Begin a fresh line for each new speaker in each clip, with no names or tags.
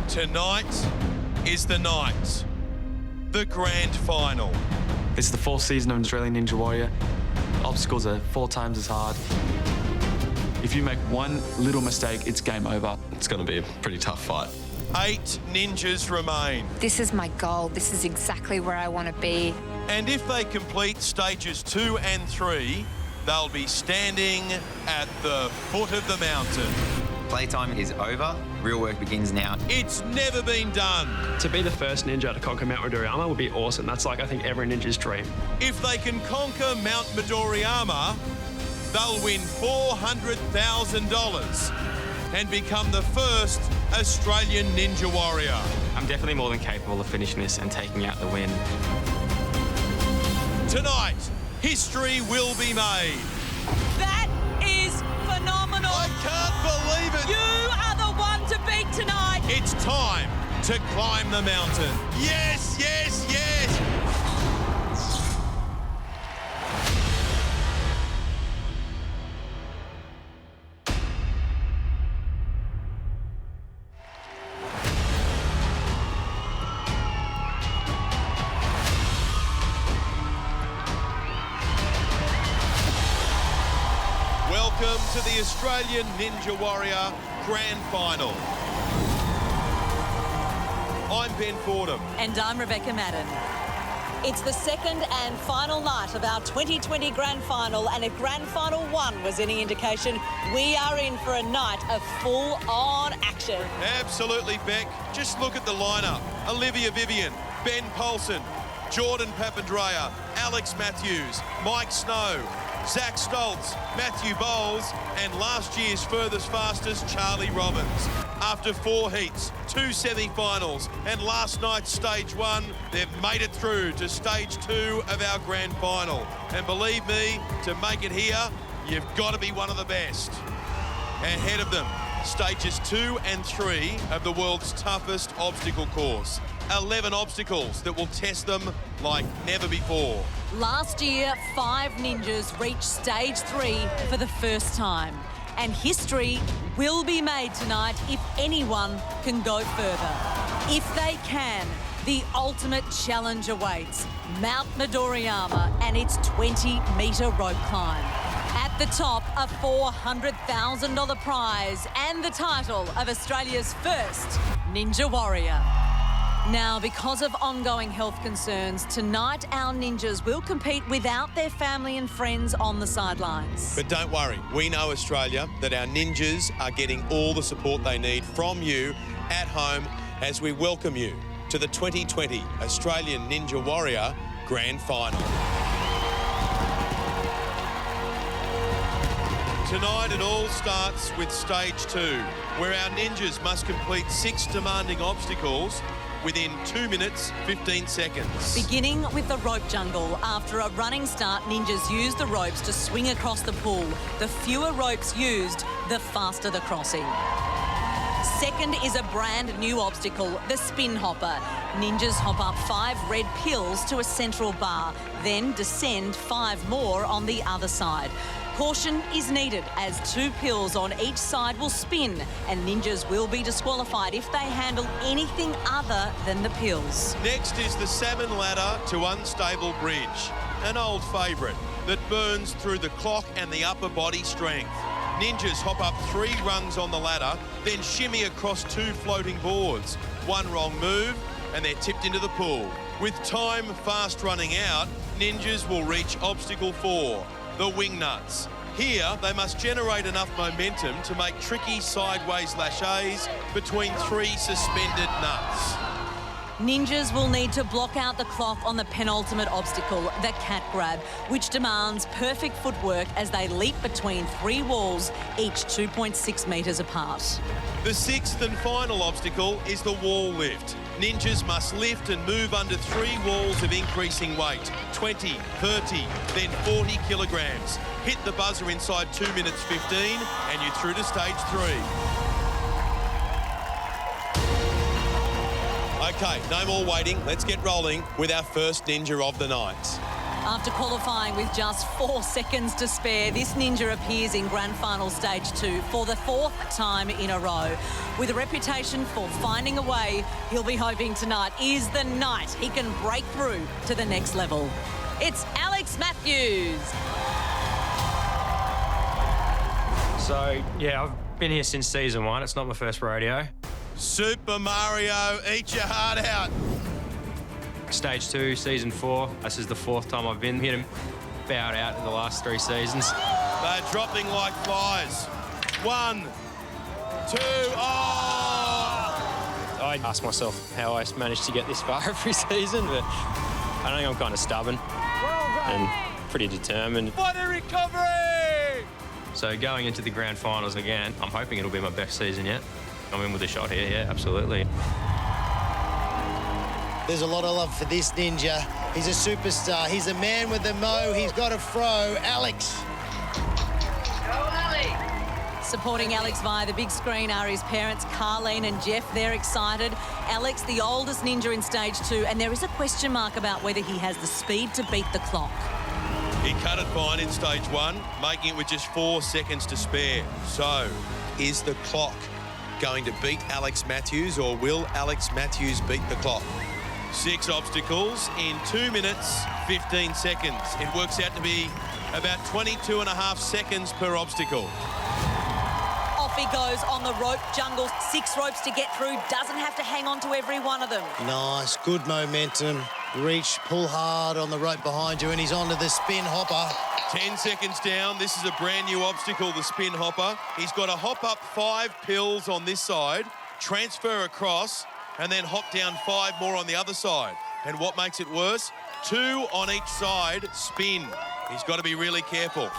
Tonight is the night. The grand final.
This is the 4th season of Australian Ninja Warrior. Obstacles are 4 times as hard. If you make one little mistake, it's game over.
It's going to be a pretty tough fight.
8 ninjas remain.
This is my goal. This is exactly where I want to be.
And if they complete stages 2 and 3, they'll be standing at the foot of the mountain.
Playtime is over. Real work begins now.
It's never been done.
To be the first ninja to conquer Mount Midoriyama would be awesome. That's like, I think, every ninja's dream.
If they can conquer Mount Midoriyama, they'll win $400,000 and become the first Australian Ninja Warrior.
I'm definitely more than capable of finishing this and taking out the win.
Tonight, history will be made.
That is phenomenal.
I can't believe it.
You are the one to beat tonight.
It's time to climb the mountain. Yes, yes, yes. Welcome to the Australian Ninja Warrior Grand Final. I'm Ben Fordham.
And I'm Rebecca Madden. It's the second and final night of our 2020 Grand Final, and if Grand Final 1 was any indication, we are in for a night of full-on action.
Absolutely, Beck. Just look at the lineup. Olivia Vivian, Ben Polson, Jordan Papandreou, Alex Matthews, Mike Snow, Zach Stoltz, Matthew Bowles, and last year's furthest fastest, Charlie Robbins. After 4 heats, 2 semi-finals, and last night's stage 1, they've made it through to stage 2 of our grand final. And believe me, to make it here, you've got to be one of the best. Ahead of them, stages 2 and 3 of the world's toughest obstacle course. 11 obstacles that will test them like never before.
Last year, 5 ninjas reached stage 3 for the first time. And history will be made tonight if anyone can go further. If they can, the ultimate challenge awaits. Mount Midoriyama and its 20-metre rope climb. At the top, a $400,000 prize and the title of Australia's first Ninja Warrior. Now, because of ongoing health concerns, tonight our ninjas will compete without their family and friends on the sidelines.
But don't worry, we know, Australia, that our ninjas are getting all the support they need from you at home as we welcome you to the 2020 Australian Ninja Warrior Grand Final. Tonight it all starts with stage 2, where our ninjas must complete 6 demanding obstacles within 2 minutes, 15 seconds.
Beginning with the rope jungle. After a running start, ninjas use the ropes to swing across the pool. The fewer ropes used, the faster the crossing. Second is a brand new obstacle, the spin hopper. Ninjas hop up 5 red pills to a central bar, then descend 5 more on the other side. Caution is needed as 2 pills on each side will spin, and ninjas will be disqualified if they handle anything other than the pills.
Next is the Salmon Ladder to Unstable Bridge, an old favourite that burns through the clock and the upper body strength. Ninjas hop up 3 rungs on the ladder, then shimmy across 2 floating boards. One wrong move and they're tipped into the pool. With time fast running out, ninjas will reach obstacle 4, the wing nuts. Here, they must generate enough momentum to make tricky sideways lâchés between 3 suspended nuts.
Ninjas will need to block out the clock on the penultimate obstacle, the cat grab, which demands perfect footwork as they leap between 3 walls, each 2.6 metres apart.
The 6th and final obstacle is the wall lift. Ninjas must lift and move under 3 walls of increasing weight, 20, 30, then 40 kilograms. Hit the buzzer inside 2 minutes 15 and you're through to stage 3. Okay, no more waiting. Let's get rolling with our first ninja of the night.
After qualifying with just 4 seconds to spare, this ninja appears in Grand Final Stage 2 for the 4th time in a row. With a reputation for finding a way, he'll be hoping tonight is the night he can break through to the next level. It's Alex Matthews.
So, yeah, I've been here since season 1. It's not my first rodeo.
Super Mario, eat your heart out.
Stage 2, season 4. This is the 4th time I've been here. Bowed out in the last 3 seasons.
They're dropping like flies. 1, 2, oh!
I ask myself how I managed to get this far every season, but I think I'm kind of stubborn and pretty determined.
What a recovery!
So going into the grand finals again, I'm hoping it'll be my best season yet. I'm in with a shot here, yeah, absolutely.
There's a lot of love for this ninja. He's a superstar. He's a man with the mo. He's got a fro. Alex.
Supporting Alex via the big screen are his parents, Carleen and Jeff. They're excited. Alex, the oldest ninja in Stage 2, and there is a question mark about whether he has the speed to beat the clock.
He cut it fine in Stage 1, making it with just 4 seconds to spare. So, is the clock going to beat Alex Matthews, or will Alex Matthews beat the clock? 6 obstacles in 2 minutes, 15 seconds. It works out to be about 22.5 seconds per obstacle.
Off he goes on the rope jungle. 6 ropes to get through. Doesn't have to hang on to every one of them.
Nice, good momentum. Reach, pull hard on the rope behind you, and he's onto the spin hopper.
10 seconds down. This is a brand new obstacle, the spin hopper. He's got to hop up 5 pills on this side, transfer across, and then hop down 5 more on the other side. And what makes it worse? 2 on each side, spin. He's got to be really careful.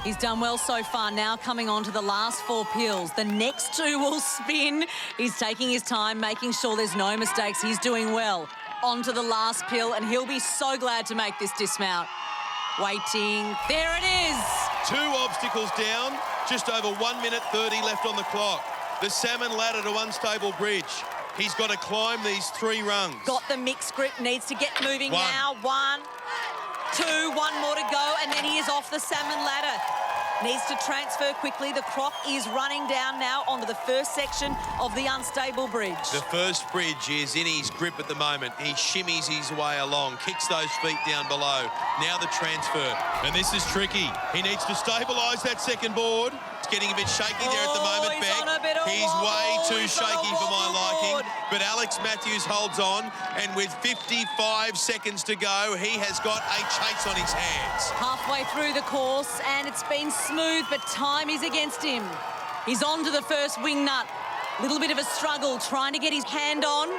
He's done well so far. Now coming on to the last 4 pills. The next 2 will spin. He's taking his time, making sure there's no mistakes. He's doing well. On to the last pill, and he'll be so glad to make this dismount. Waiting. There it is.
2 obstacles down, just over 1 minute 30 left on the clock. The Salmon Ladder to Unstable Bridge. He's got to climb these 3 rungs.
Got the mixed grip, needs to get moving
1.
now. 1, 2, 1 more to go, and then he is off the Salmon Ladder. Needs to transfer quickly. The clock is running down now onto the first section of the Unstable Bridge.
The first bridge is in his grip at the moment. He shimmies his way along, kicks those feet down below. Now the transfer, and this is tricky. He needs to stabilise that second board. It's getting a bit shaky there at the moment,
he's
Beck.
on a bit of
He's
wobble.
way too
He's on a
shaky for my
wobble
liking.
board.
But Alex Matthews holds on, and with 55 seconds to go, he has got a chase on his hands.
Halfway through the course, and it's been smooth, but time is against him. He's on to the first wing nut. Little bit of a struggle, trying to get his hand on.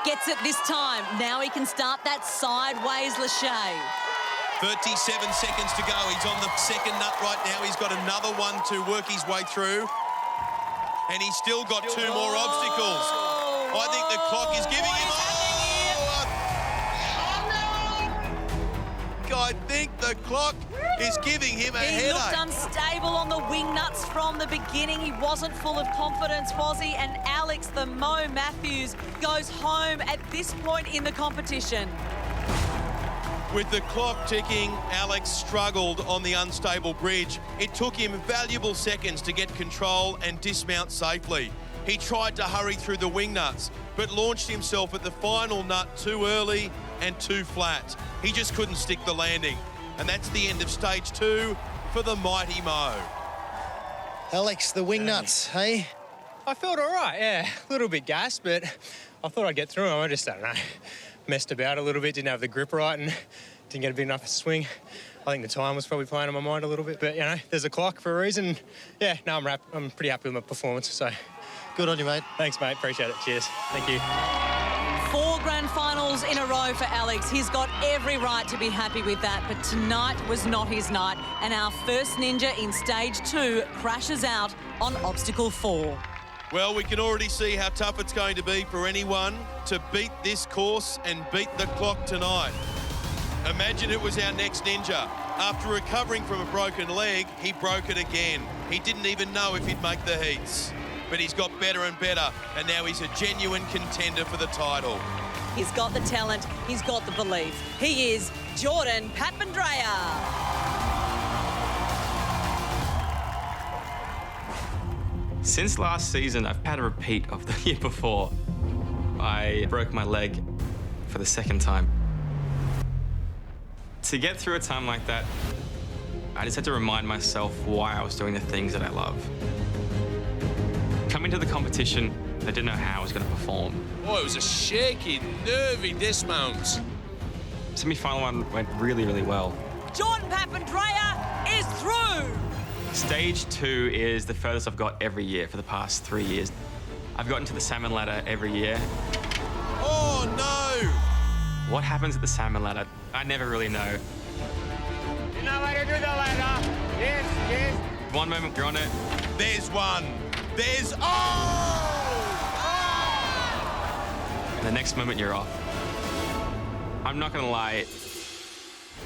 Gets it this time. Now he can start that sideways lâché.
37 seconds to go. He's on the second nut right now. He's got another one to work his way through. And he's still got 2 more obstacles. I think the clock is giving him... I think the clock is giving him a
He looked
headache.
unstable on the wing nuts from the beginning. He wasn't full of confidence, was he? And Alex, the Mo Matthews, goes home at this point in the competition.
With the clock ticking, Alex struggled on the unstable bridge. It took him valuable seconds to get control and dismount safely. He tried to hurry through the wing nuts, but launched himself at the final nut too early and too flat. He just couldn't stick the landing. And that's the end of Stage 2 for the mighty Mo.
Alex, the wing nuts, hey?
I felt all right, yeah. A little bit gassed, but I thought I'd get through them. I just, I don't know, messed about a little bit, didn't have the grip right and didn't get a big enough swing. I think the time was probably playing on my mind a little bit, but, you know, there's a clock for a reason. Yeah, no, I'm pretty happy with my performance, so.
Good on you, mate.
Thanks, mate. Appreciate it. Cheers. Thank you.
4 grand finals in a row for Alex. He's got every right to be happy with that, but tonight was not his night, and our first ninja in Stage 2 crashes out on obstacle 4.
Well, we can already see how tough it's going to be for anyone to beat this course and beat the clock tonight. Imagine it was our next ninja. After recovering from a broken leg, he broke it again. He didn't even know if he'd make the heats. But he's got better and better, and now he's a genuine contender for the title.
He's got the talent. He's got the belief. He is Jordan Papandreou.
Since last season, I've had a repeat of the year before. I broke my leg for the second time. To get through a time like that, I just had to remind myself why I was doing the things that I love. Coming to the competition, I didn't know how I was going to perform.
Oh, it was a shaky, nervy dismount.
Semi-final one went really, really well.
Jordan Papandreou is through.
Stage 2 is the furthest I've got every year for the past 3 years. I've gotten to the Salmon Ladder every year.
Oh, no!
What happens at the Salmon Ladder, I never really know.
You know how to do the ladder? Yes, yes.
One moment you're on it.
There's one. There's... Oh!
And the next moment you're off. I'm not gonna lie,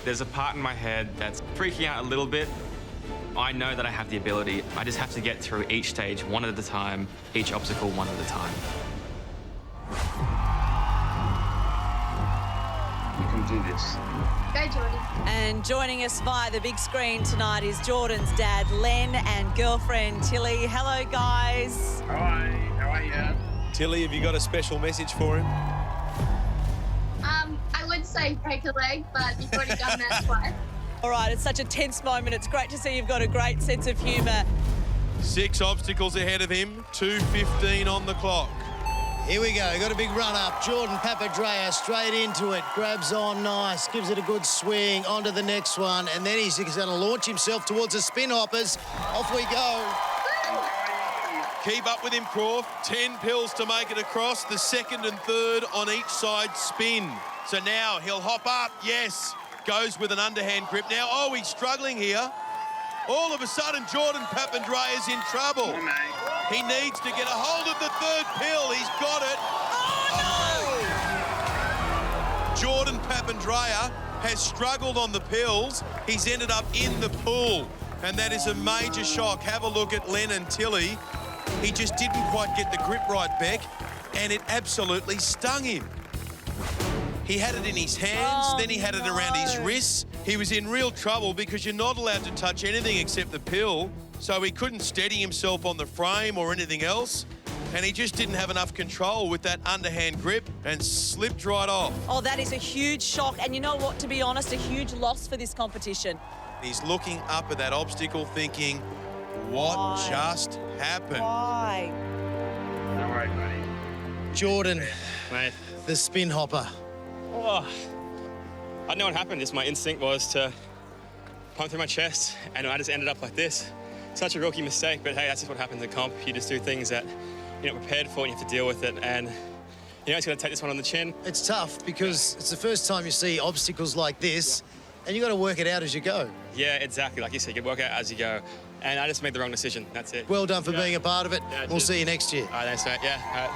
there's a part in my head that's freaking out a little bit. I know that I have the ability. I just have to get through each stage one at a time, each obstacle one at a time.
You can do this.
Go, Jordan.
And joining us via the big screen tonight is Jordan's dad, Len, and girlfriend, Tilly. Hello, guys.
Hi, how are you?
Tilly, have you got a special message for him?
I would say break a leg, but you've already done that twice.
All right, it's such a tense moment. It's great to see you've got a great sense of humour.
6 obstacles ahead of him, 2:15 on the clock.
Here we go. Got a big run up. Jordan Papandreou straight into it. Grabs on nice. Gives it a good swing. On to the next one. And then he's going to launch himself towards the spin hoppers. Off we go.
Keep up with him, Croft. 10 pills to make it across. The second and third on each side spin. So now he'll hop up. Yes. Goes with an underhand grip. Now, oh, he's struggling here. All of a sudden, Jordan Papandreou is in trouble. He needs to get a hold of the third pill. He's got it. Oh, no! Jordan Papandreou has struggled on the pills. He's ended up in the pool, and that is a major shock. Have a look at Len and Tilly. He just didn't quite get the grip right, Beck, and it absolutely stung him. He had it in his hands, then he had it around his wrists. He was in real trouble because you're not allowed to touch anything except the pill, so he couldn't steady himself on the frame or anything else, and he just didn't have enough control with that underhand grip and slipped right off.
Oh, that is a huge shock, and you know what, to be honest, a huge loss for this competition.
He's looking up at that obstacle thinking, what just happened?
Why?
Don't worry, buddy.
Jordan,
Mate.
the spin hopper.
Oh, I know what happened. Just my instinct was to pump through my chest, and I just ended up like this. Such a rookie mistake, but hey, that's just what happens in comp. You just do things that you're not prepared for, and you have to deal with it. And you know, it's going to take this one on the chin.
It's tough because it's the first time you see obstacles like this, and you got to work it out as you go.
Yeah, exactly. Like you said, you can work out as you go. And I just made the wrong decision. That's it.
Well done for being a part of it.
Yeah,
we'll see you next year.
All right, thanks, mate. Yeah. All right.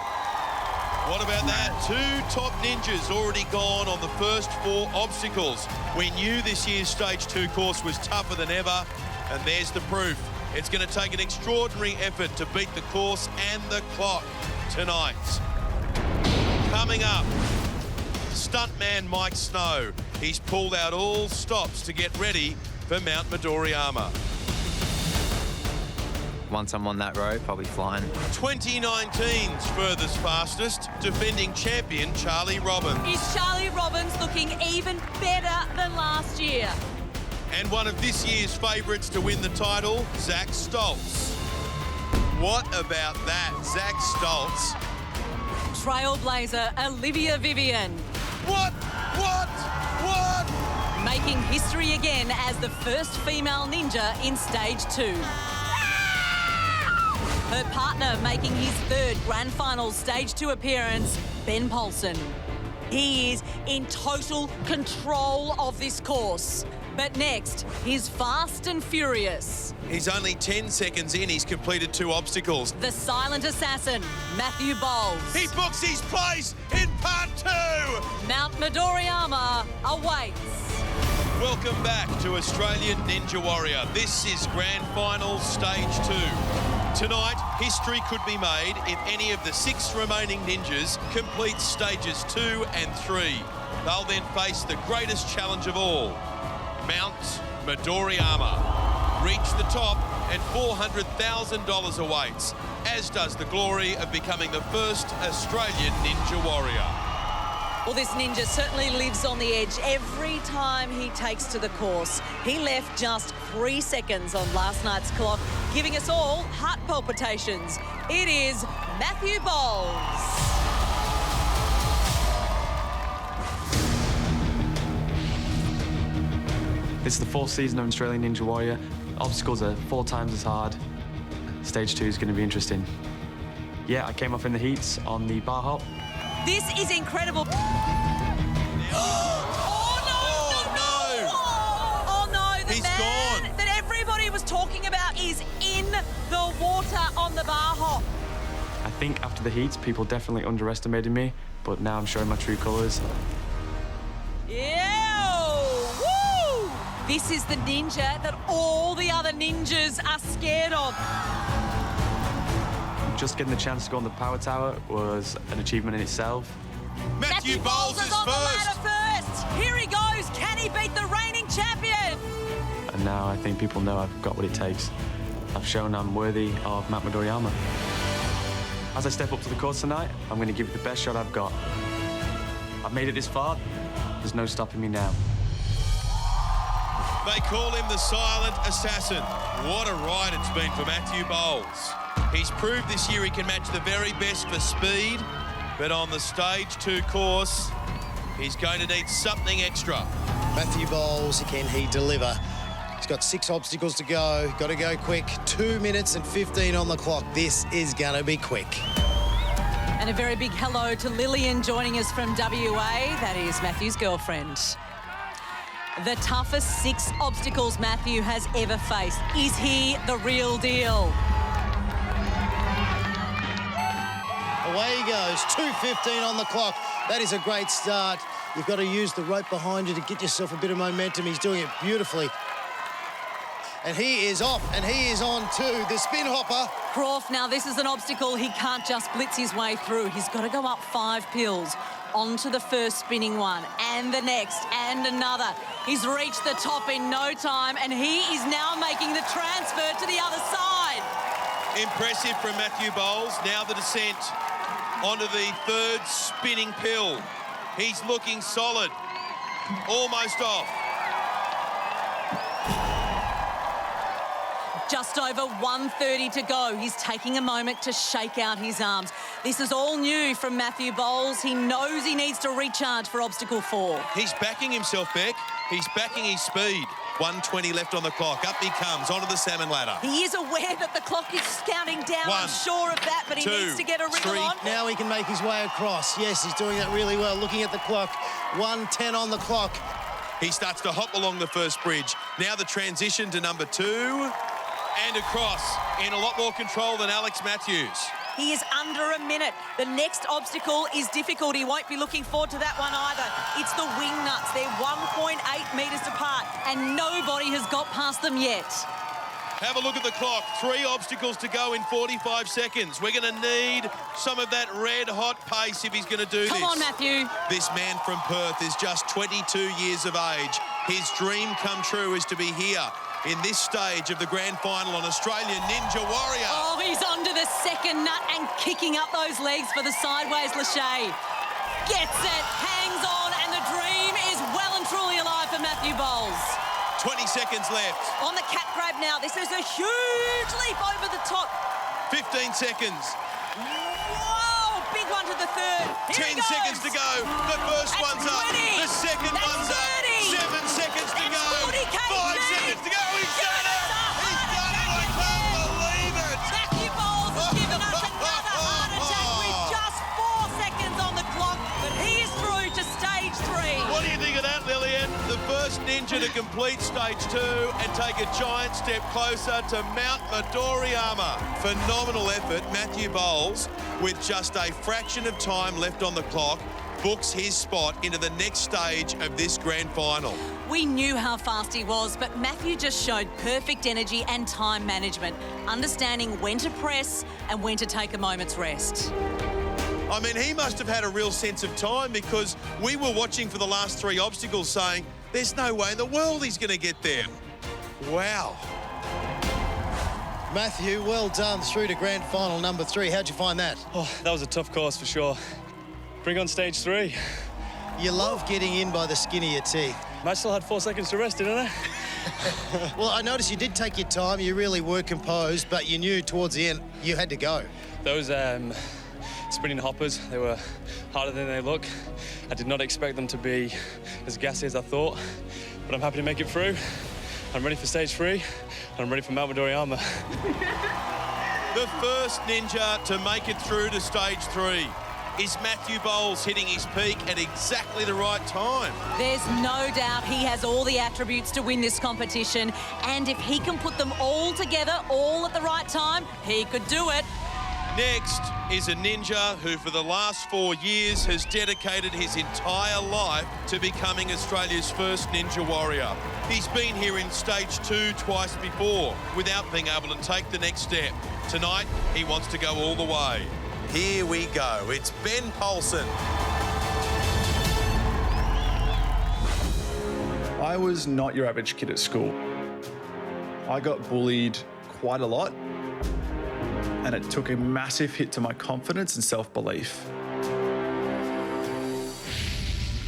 What about that? 2 top ninjas already gone on the first 4 obstacles. We knew this year's Stage 2 course was tougher than ever, and there's the proof. It's going to take an extraordinary effort to beat the course and the clock tonight. Coming up, stuntman Mike Snow. He's pulled out all stops to get ready for Mount Midoriyama.
Once I'm on that rope, I'll be flying.
2019's furthest fastest, defending champion Charlie Robbins.
Is Charlie Robbins looking even better than last year?
And one of this year's favourites to win the title, Zach Stoltz. What about that, Zach Stoltz?
Trailblazer Olivia Vivian.
What?
Making history again as the first female ninja in Stage 2. Her partner making his 3rd Grand Final Stage 2 appearance, Ben Paulson. He is in total control of this course. But next, he's fast and furious.
He's only 10 seconds in, he's completed 2 obstacles.
The silent assassin, Matthew Bowles.
He books his place in part 2!
Mount Midoriyama awaits.
Welcome back to Australian Ninja Warrior. This is Grand Final Stage 2. Tonight, history could be made if any of the 6 remaining ninjas complete stages 2 and 3. They'll then face the greatest challenge of all, Mount Midoriyama. Reach the top and $400,000 awaits, as does the glory of becoming the first Australian ninja warrior.
Well, this ninja certainly lives on the edge every time he takes to the course. He left just 3 seconds on last night's clock, giving us all heart palpitations. It is Matthew Bowles.
This is the 4th season of Australian Ninja Warrior. Obstacles are 4 times as hard. Stage 2 is going to be interesting. Yeah, I came off in the heats on the bar hop.
This is incredible. Oh, no, the
He's
man
gone.
that everybody was talking about is in the water on the bar hop.
I think after the heats, people definitely underestimated me, but now I'm showing my true colours.
Woo! This is the ninja that all the other ninjas are scared of.
Just getting the chance to go on the power tower was an achievement in itself.
Matthew Bowles is
on
first.
the ladder first. Here he goes. Can he beat the reigning champion?
And now I think people know I've got what it takes. I've shown I'm worthy of Mount Midoriyama. As I step up to the course tonight, I'm going to give it the best shot I've got. I've made it this far. There's no stopping me now.
They call him the silent assassin. What a ride it's been for Matthew Bowles. He's proved this year he can match the very best for speed, but on the stage 2 course, he's going to need something extra.
Matthew Bowles, can he deliver? He's got 6 obstacles to go. Got to go quick. 2 minutes and 15 on the clock. This is going to be quick.
And a very big hello to Lillian joining us from WA. That is Matthew's girlfriend. The toughest 6 obstacles Matthew has ever faced. Is he the real deal?
Away he goes, 2:15 on the clock. That is a great start. You've got to use the rope behind you to get yourself a bit of momentum. He's doing it beautifully. And he is off, and he is on to the spin hopper.
Croft, now this is an obstacle he can't just blitz his way through. He's got to go up 5 pills onto the first spinning one, and the next, and another. He's reached the top in no time, and he is now making the transfer to the other side.
Impressive from Matthew Bowles. Now the descent onto the 3rd spinning pill. He's looking solid. Almost off.
Just over 1:30 to go. He's taking a moment to shake out his arms. This is all new from Matthew Bowles. He knows he needs to recharge for obstacle 4.
He's backing himself, Beck. He's backing his speed. 1:20 left on the clock. Up he comes, onto the Salmon Ladder.
He is aware that the clock is counting down.
1,
I'm sure of that, but he
2,
needs to get a wriggle
3.
on.
Now he can make his way across. Yes, he's doing that really well. Looking at the clock, 1:10 on the clock.
He starts to hop along the first bridge. Now the transition to number 2 and across in a lot more control than Alex Matthews.
He is under a minute. The next obstacle is difficult. He won't be looking forward to that one either. It's the wing nuts. They're 1.8 metres apart, and nobody has got past them yet.
Have a look at the clock. 3 obstacles to go in 45 seconds. We're going to need some of that red-hot pace if he's going to do this.
Come on, Matthew.
This man from Perth is just 22 years of age. His dream come true is to be here in this stage of the grand final on Australian Ninja Warrior.
Oh, he's onto the second nut and kicking up those legs for the sideways Lachey. Gets it, hangs on, and the dream is well and truly alive for Matthew Bowles.
20 seconds left.
On the cat grab now. This is a huge leap over the top.
15 seconds.
Whoa, big one to the 3rd. Here
10 seconds to go. The first one's up.
20.
The second one's up. 7 seconds to go.
40 kg.
5 seconds to go. He's done it. He's done it. I can't believe it.
Matthew Bowles has given us another heart attack with just 4 seconds on the clock, but he is through to stage 3.
What do you think of that, Lillian? The first ninja to complete stage 2 and take a giant step closer to Mount Midoriyama. Phenomenal effort, Matthew Bowles, with just a fraction of time left on the clock, books his spot into the next stage of this grand final.
We knew how fast he was, but Matthew just showed perfect energy and time management, understanding when to press and when to take a moment's rest.
I mean, he must have had a real sense of time, because we were watching for the last 3 obstacles saying, there's no way in the world he's going to get there. Wow.
Matthew, well done through to grand final number 3. How'd you find that?
Oh, that was a tough course for sure. Bring on stage 3.
You love getting in by the skin of your teeth.
I still had 4 seconds to rest, didn't I?
Well, I noticed you did take your time. You really were composed, but you knew towards the end you had to go.
Those spinning hoppers, they were harder than they look. I did not expect them to be as gassy as I thought, but I'm happy to make it through. I'm ready for stage 3, and I'm ready for Mount Midoriyama.
The first ninja to make it through to stage 3 is Matthew Bowles, hitting his peak at exactly the right time.
There's no doubt he has all the attributes to win this competition, and if he can put them all together, all at the right time, he could do it.
Next is a ninja who for the last 4 years has dedicated his entire life to becoming Australia's first ninja warrior. He's been here in stage 2 twice before without being able to take the next step. Tonight, he wants to go all the way. Here we go. It's Ben Poulsen.
I was not your average kid at school. I got bullied quite a lot, and it took a massive hit to my confidence and self-belief.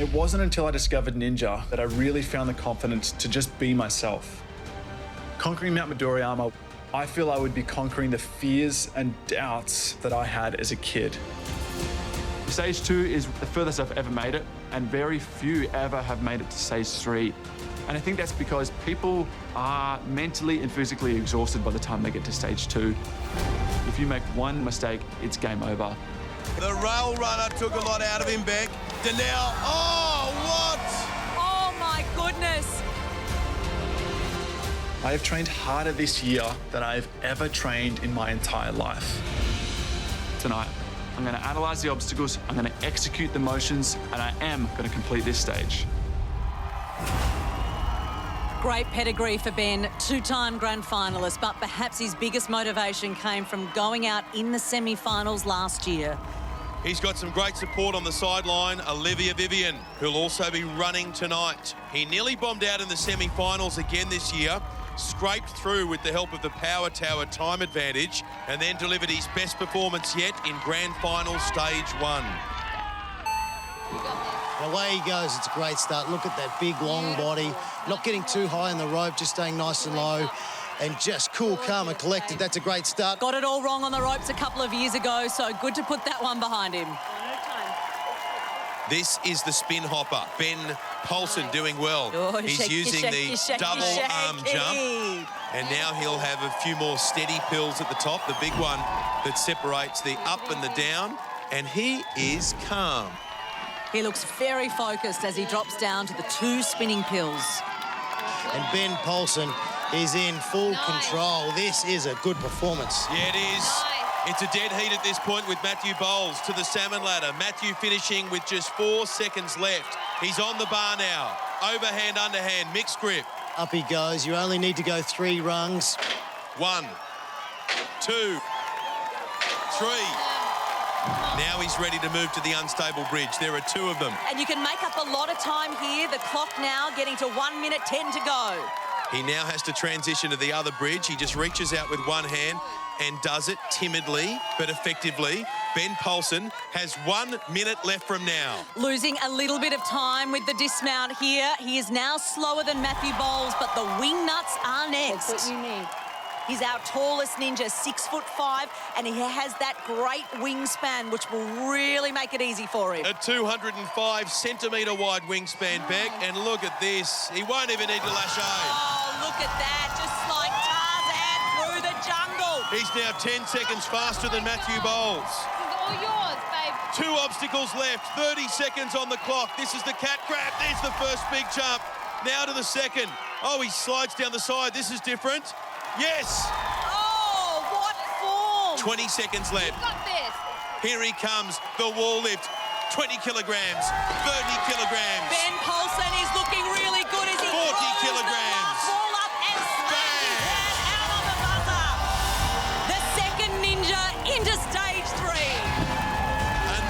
It wasn't until I discovered Ninja that I really found the confidence to just be myself. Conquering Mount Midoriyama, I feel I would be conquering the fears and doubts that I had as a kid.
Stage 2 is the furthest I've ever made it, and very few ever have made it to stage 3. And I think that's because people are mentally and physically exhausted by the time they get to stage 2. If you make one mistake, it's game over.
The rail runner took a lot out of him, Beck. Danelle, oh, what?
Oh, my goodness.
I have trained harder this year than I've ever trained in my entire life.
Tonight, I'm going to analyse the obstacles, I'm going to execute the motions, and I am going to complete this stage.
Great pedigree for Ben, 2-time grand finalist, but perhaps his biggest motivation came from going out in the semi-finals last year.
He's got some great support on the sideline, Olivia Vivian, who'll also be running tonight. He nearly bombed out in the semi-finals again this year, scraped through with the help of the Power Tower time advantage, and then delivered his best performance yet in grand final stage 1.
And away he goes. It's a great start. Look at that big, long body. Not getting too high in the rope, just staying nice and low. And just cool, calm and collected. That's a great start.
Got it all wrong on the ropes a couple of years ago, so good to put that one behind him.
This is the spin hopper. Ben Poulsen doing well.
Oh,
He's using the double arm jump. And now he'll have a few more steady pills at the top, the big one that separates the up and the down. And he is calm.
He looks very focused as he drops down to the 2 spinning pills.
And Ben Poulsen is in full control. This is a good performance.
Yeah, it is. It's a dead heat at this point with Matthew Bowles to the Salmon Ladder. Matthew finishing with just 4 seconds left. He's on the bar now. Overhand, underhand, mixed grip.
Up he goes. You only need to go 3 rungs.
1, 2, 3. Now he's ready to move to the unstable bridge. There are 2 of them.
And you can make up a lot of time here. The clock now getting to 1 minute 10 to go.
He now has to transition to the other bridge. He just reaches out with one hand and does it timidly but effectively. Ben Poulsen has 1 minute left from now.
Losing a little bit of time with the dismount here. He is now slower than Matthew Bowles, but the wing nuts are next.
That's what you need.
He's our tallest ninja, 6'5", and he has that great wingspan, which will really make it easy for him.
A 205-centimetre wide wingspan, Beck, and look at this. He won't even need to lasso.
Oh, look at that, just like Tarzan through the jungle.
He's now 10 seconds faster than Matthew Bowles.
This is all yours, babe.
2 obstacles left, 30 seconds on the clock. This is the cat grab. There's the first big jump. Now to the second. Oh, he slides down the side. This is different. Yes!
Oh, what form!
20 seconds left.
Got this.
Here he comes, the wall lift. 20 kilograms, 30 kilograms.
Ben Paulson is looking really good as he
40
throws
kilograms.
the last ball up and slams his hand out on the buzzer. The second ninja into stage 3.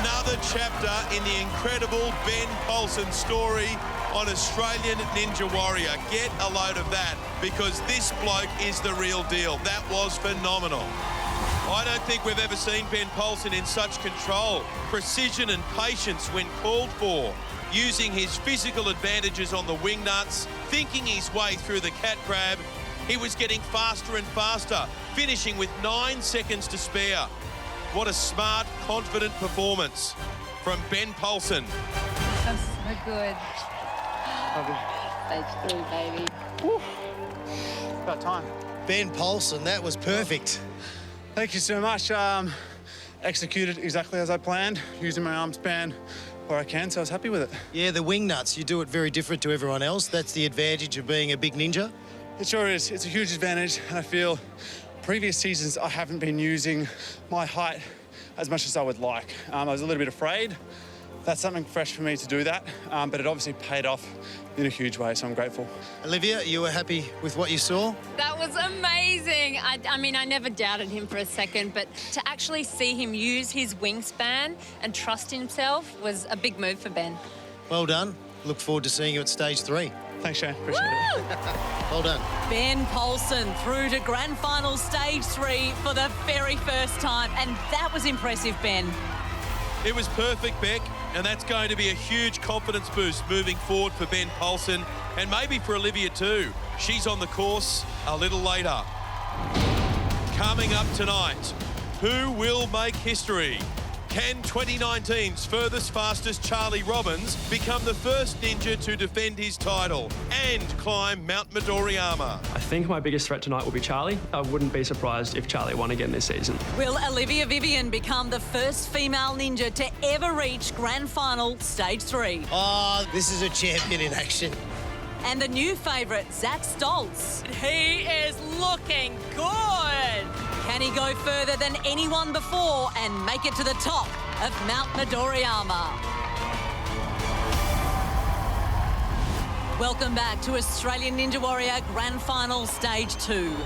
Another chapter in the incredible Ben Paulson story on Australian Ninja Warrior. Get a load of that, because this bloke is the real deal. That was phenomenal. I don't think we've ever seen Ben Paulson in such control, precision and patience when called for, using his physical advantages on the wing nuts, thinking his way through the cat crab. He was getting faster and faster, finishing with 9 seconds to spare. What a smart, confident performance from Ben Paulson.
That's so good. Stage 3, baby.
About time.
Ben Paulson, that was perfect.
Thank you so much. Executed exactly as I planned, using my arm span where I can, so I was happy with it.
Yeah, the wing nuts, you do it very different to everyone else. That's the advantage of being a big ninja.
It sure is. It's a huge advantage, and I feel previous seasons I haven't been using my height as much as I would like. I was a little bit afraid. That's something fresh for me to do that, but it obviously paid off in a huge way, so I'm grateful.
Olivia, you were happy with what you saw?
That was amazing. I mean, I never doubted him for a second, but to actually see him use his wingspan and trust himself was a big move for Ben.
Well done. Look forward to seeing you at stage 3.
Thanks, Shane. Appreciate it.
Well done.
Ben Paulson through to grand final stage 3 for the very first time, and that was impressive, Ben.
It was perfect, Beck, and that's going to be a huge confidence boost moving forward for Ben Paulson, and maybe for Olivia too. She's on the course a little later. Coming up tonight, who will make history? Can 2019's furthest fastest Charlie Robbins become the first ninja to defend his title and climb Mount Midoriyama?
I think my biggest threat tonight will be Charlie. I wouldn't be surprised if Charlie won again this season.
Will Olivia Vivian become the first female ninja to ever reach grand final stage 3?
Oh, this is a champion in action.
And the new favourite, Zach Stoltz. He is looking good. Can he go further than anyone before and make it to the top of Mount Midoriyama? Welcome back to Australian Ninja Warrior Grand Final Stage 2.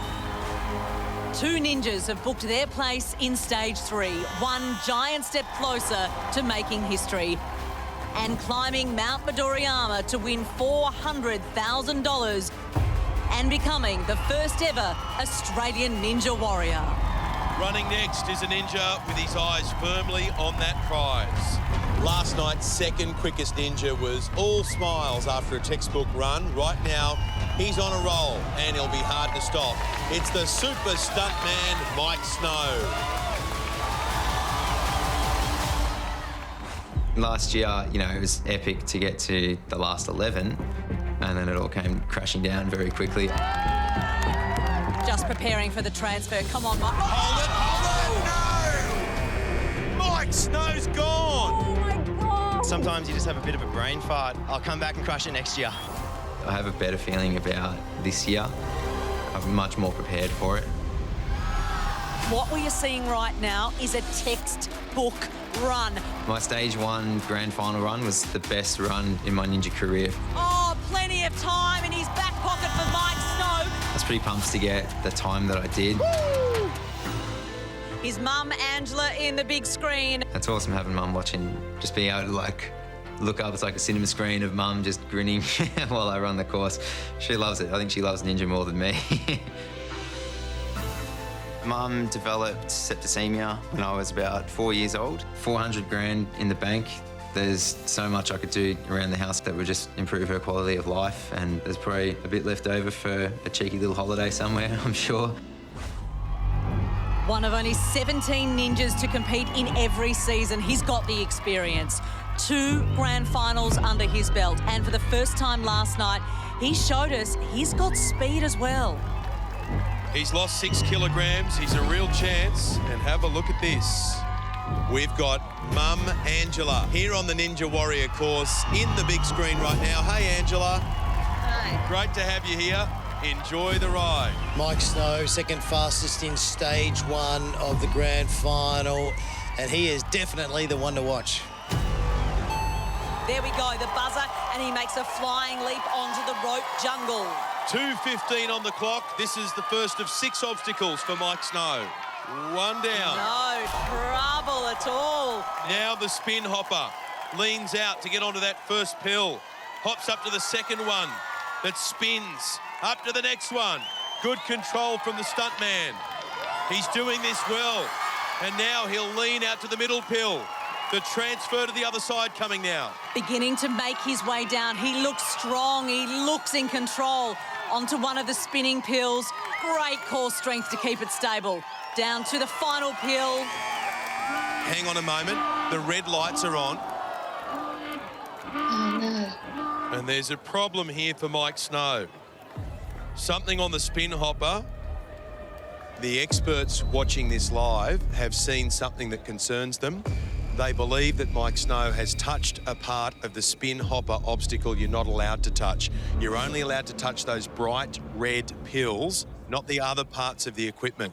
2 ninjas have booked their place in Stage 3, one giant step closer to making history and climbing Mount Midoriyama to win $400,000 and becoming the first ever Australian Ninja Warrior.
Running next is a ninja with his eyes firmly on that prize. Last night's second quickest ninja was all smiles after a textbook run. Right now, he's on a roll and he'll be hard to stop. It's the super stuntman, Mike Snow.
Last year, you know, it was epic to get to the last 11, and then it all came crashing down very quickly.
Just preparing for the transfer. Come on, Mike.
Hold it! No! Mike Snow's gone!
Oh, my God.
Sometimes you just have a bit of a brain fart. I'll come back and crush it next year. I have a better feeling about this year. I'm much more prepared for it.
What we are seeing right now is a textbook run.
My stage 1 grand final run was the best run in my ninja career.
Oh, plenty of time in his back pocket for Mike Snow.
I was pretty pumped to get the time that I did.
Woo! His mum, Angela, in the big screen.
It's awesome having mum watching, just being able to like look up. It's like a cinema screen of mum just grinning while I run the course. She loves it. I think she loves ninja more than me. Mum developed septicemia when I was about 4 years old. 400 grand in the bank. There's so much I could do around the house that would just improve her quality of life, and there's probably a bit left over for a cheeky little holiday somewhere, I'm sure.
One of only 17 ninjas to compete in every season. He's got the experience. 2 grand finals under his belt, and for the first time last night, he showed us he's got speed as well.
He's lost 6 kilograms. He's a real chance. And have a look at this. We've got Mum Angela here on the Ninja Warrior course in the big screen right now. Hey, Angela.
Hi.
Great to have you here. Enjoy the ride.
Mike Snow, second fastest in stage 1 of the grand final, and he is definitely the one to watch.
There we go, the buzzer, and he makes a flying leap onto the rope jungle.
2:15 on the clock. This is the first of 6 obstacles for Mike Snow. One down.
No trouble at all.
Now the spin hopper leans out to get onto that first pill. Hops up to the second one that spins. Up to the next one. Good control from the stuntman. He's doing this well. And now he'll lean out to the middle pill. The transfer to the other side coming now.
Beginning to make his way down. He looks strong. He looks in control. Onto one of the spinning pills. Great core strength to keep it stable. Down to the final pill.
Hang on a moment. The red lights are on.
Oh, no.
And there's a problem here for Mike Snow. Something on the spin hopper. The experts watching this live have seen something that concerns them. They believe that Mike Snow has touched a part of the spin hopper obstacle you're not allowed to touch. You're only allowed to touch those bright red pills, not the other parts of the equipment.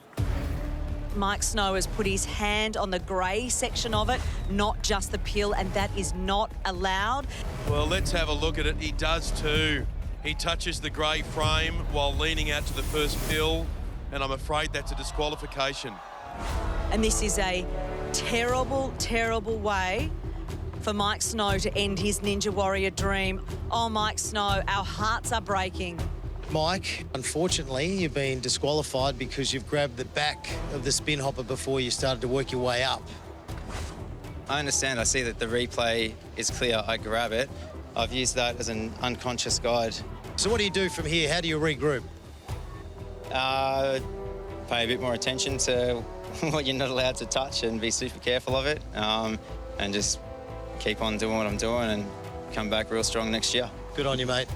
Mike Snow has put his hand on the grey section of it, not just the pill, and that is not allowed.
Well, let's have a look at it. He does too. He touches the grey frame while leaning out to the first pill, and I'm afraid that's a disqualification.
And this is a terrible, terrible way for Mike Snow to end his Ninja Warrior dream. Oh, Mike Snow, our hearts are breaking.
Mike, unfortunately, you've been disqualified because you've grabbed the back of the spin hopper before you started to work your way up.
I understand. I see that the replay is clear. I grab it. I've used that as an unconscious guide.
So what do you do from here? How do you regroup?
Pay a bit more attention to what you're not allowed to touch and be super careful of it, and just keep on doing what I'm doing and come back real strong next year.
Good on you, mate.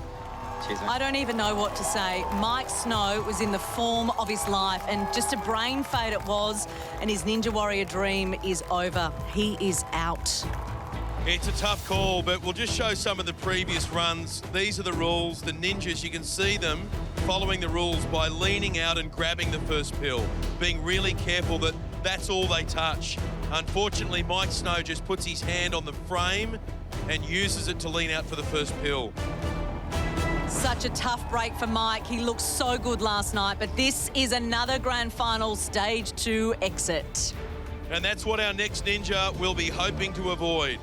Cheers, mate.
I don't even know what to say. Mike Snow was in the form of his life, and just a brain fade it was, and his Ninja Warrior dream is over. He is out.
It's a tough call, but we'll just show some of the previous runs. These are the rules. The ninjas, you can see them following the rules by leaning out and grabbing the first pill, being really careful that that's all they touch. Unfortunately, Mike Snow just puts his hand on the frame and uses it to lean out for the first pill.
Such a tough break for Mike. He looked so good last night, but this is another grand final stage 2 exit.
And that's what our next ninja will be hoping to avoid.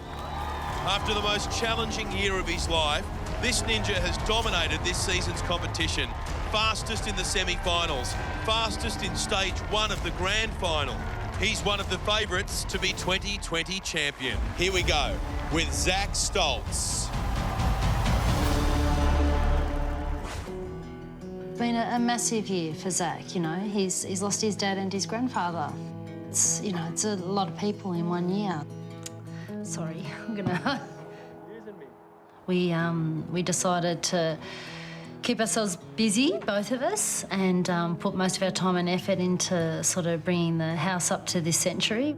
After the most challenging year of his life, this ninja has dominated this season's competition. Fastest in the semi-finals, fastest in stage 1 of the grand final. He's one of the favourites to be 2020 champion. Here we go with Zach Stoltz.
It's been a massive year for Zach, you know. He's lost his dad and his grandfather. It's, you know, it's a lot of people in 1 year. Sorry, I'm gonna... We decided to keep ourselves busy, both of us, and put most of our time and effort into sort of bringing the house up to this century.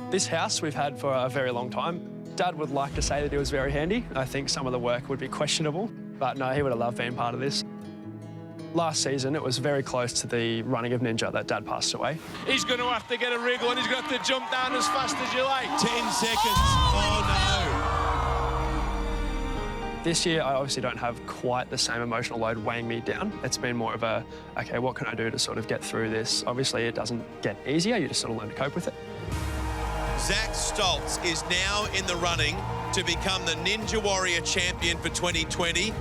This house we've had for a very long time. Dad would like to say that it was very handy. I think some of the work would be questionable, but no, he would have loved being part of this. Last season, it was very close to the running of Ninja that Dad passed away.
He's going to have to get a wriggle and he's going to have to jump down as fast as you like.
10 seconds. Oh, no.
This year, I obviously don't have quite the same emotional load weighing me down. It's been more of a, okay, what can I do to sort of get through this? Obviously, it doesn't get easier. You just sort of learn to cope with it.
Zach Stoltz is now in the running to become the Ninja Warrior champion for 2020.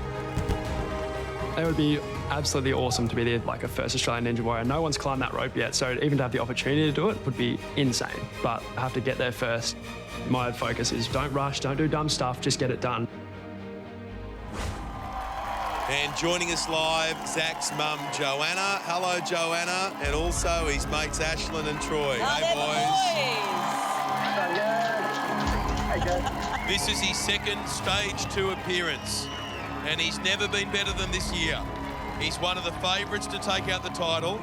It would be absolutely awesome to be a first Australian Ninja Warrior. No one's climbed that rope yet, so even to have the opportunity to do it would be insane. But I have to get there first. My focus is don't rush, don't do dumb stuff, just get it done.
And joining us live, Zach's mum, Joanna. Hello, Joanna. And also his mates, Ashlyn and Troy. Hey, boys. This is his second stage 2 appearance, and he's never been better than this year. He's one of the favourites to take out the title,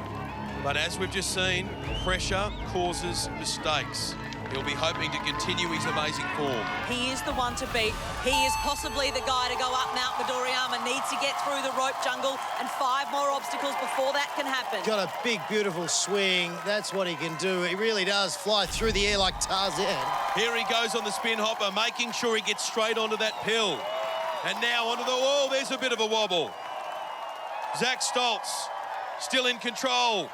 but as we've just seen, pressure causes mistakes. He'll be hoping to continue his amazing form.
He is the one to beat. He is possibly the guy to go up Mount Midoriyama. Needs to get through the rope jungle and 5 more obstacles before that can happen.
Got a big, beautiful swing. That's what he can do. He really does fly through the air like Tarzan.
Here he goes on the spin hopper, making sure he gets straight onto that pill. And now onto the wall. There's a bit of a wobble. Zach Stoltz still in control.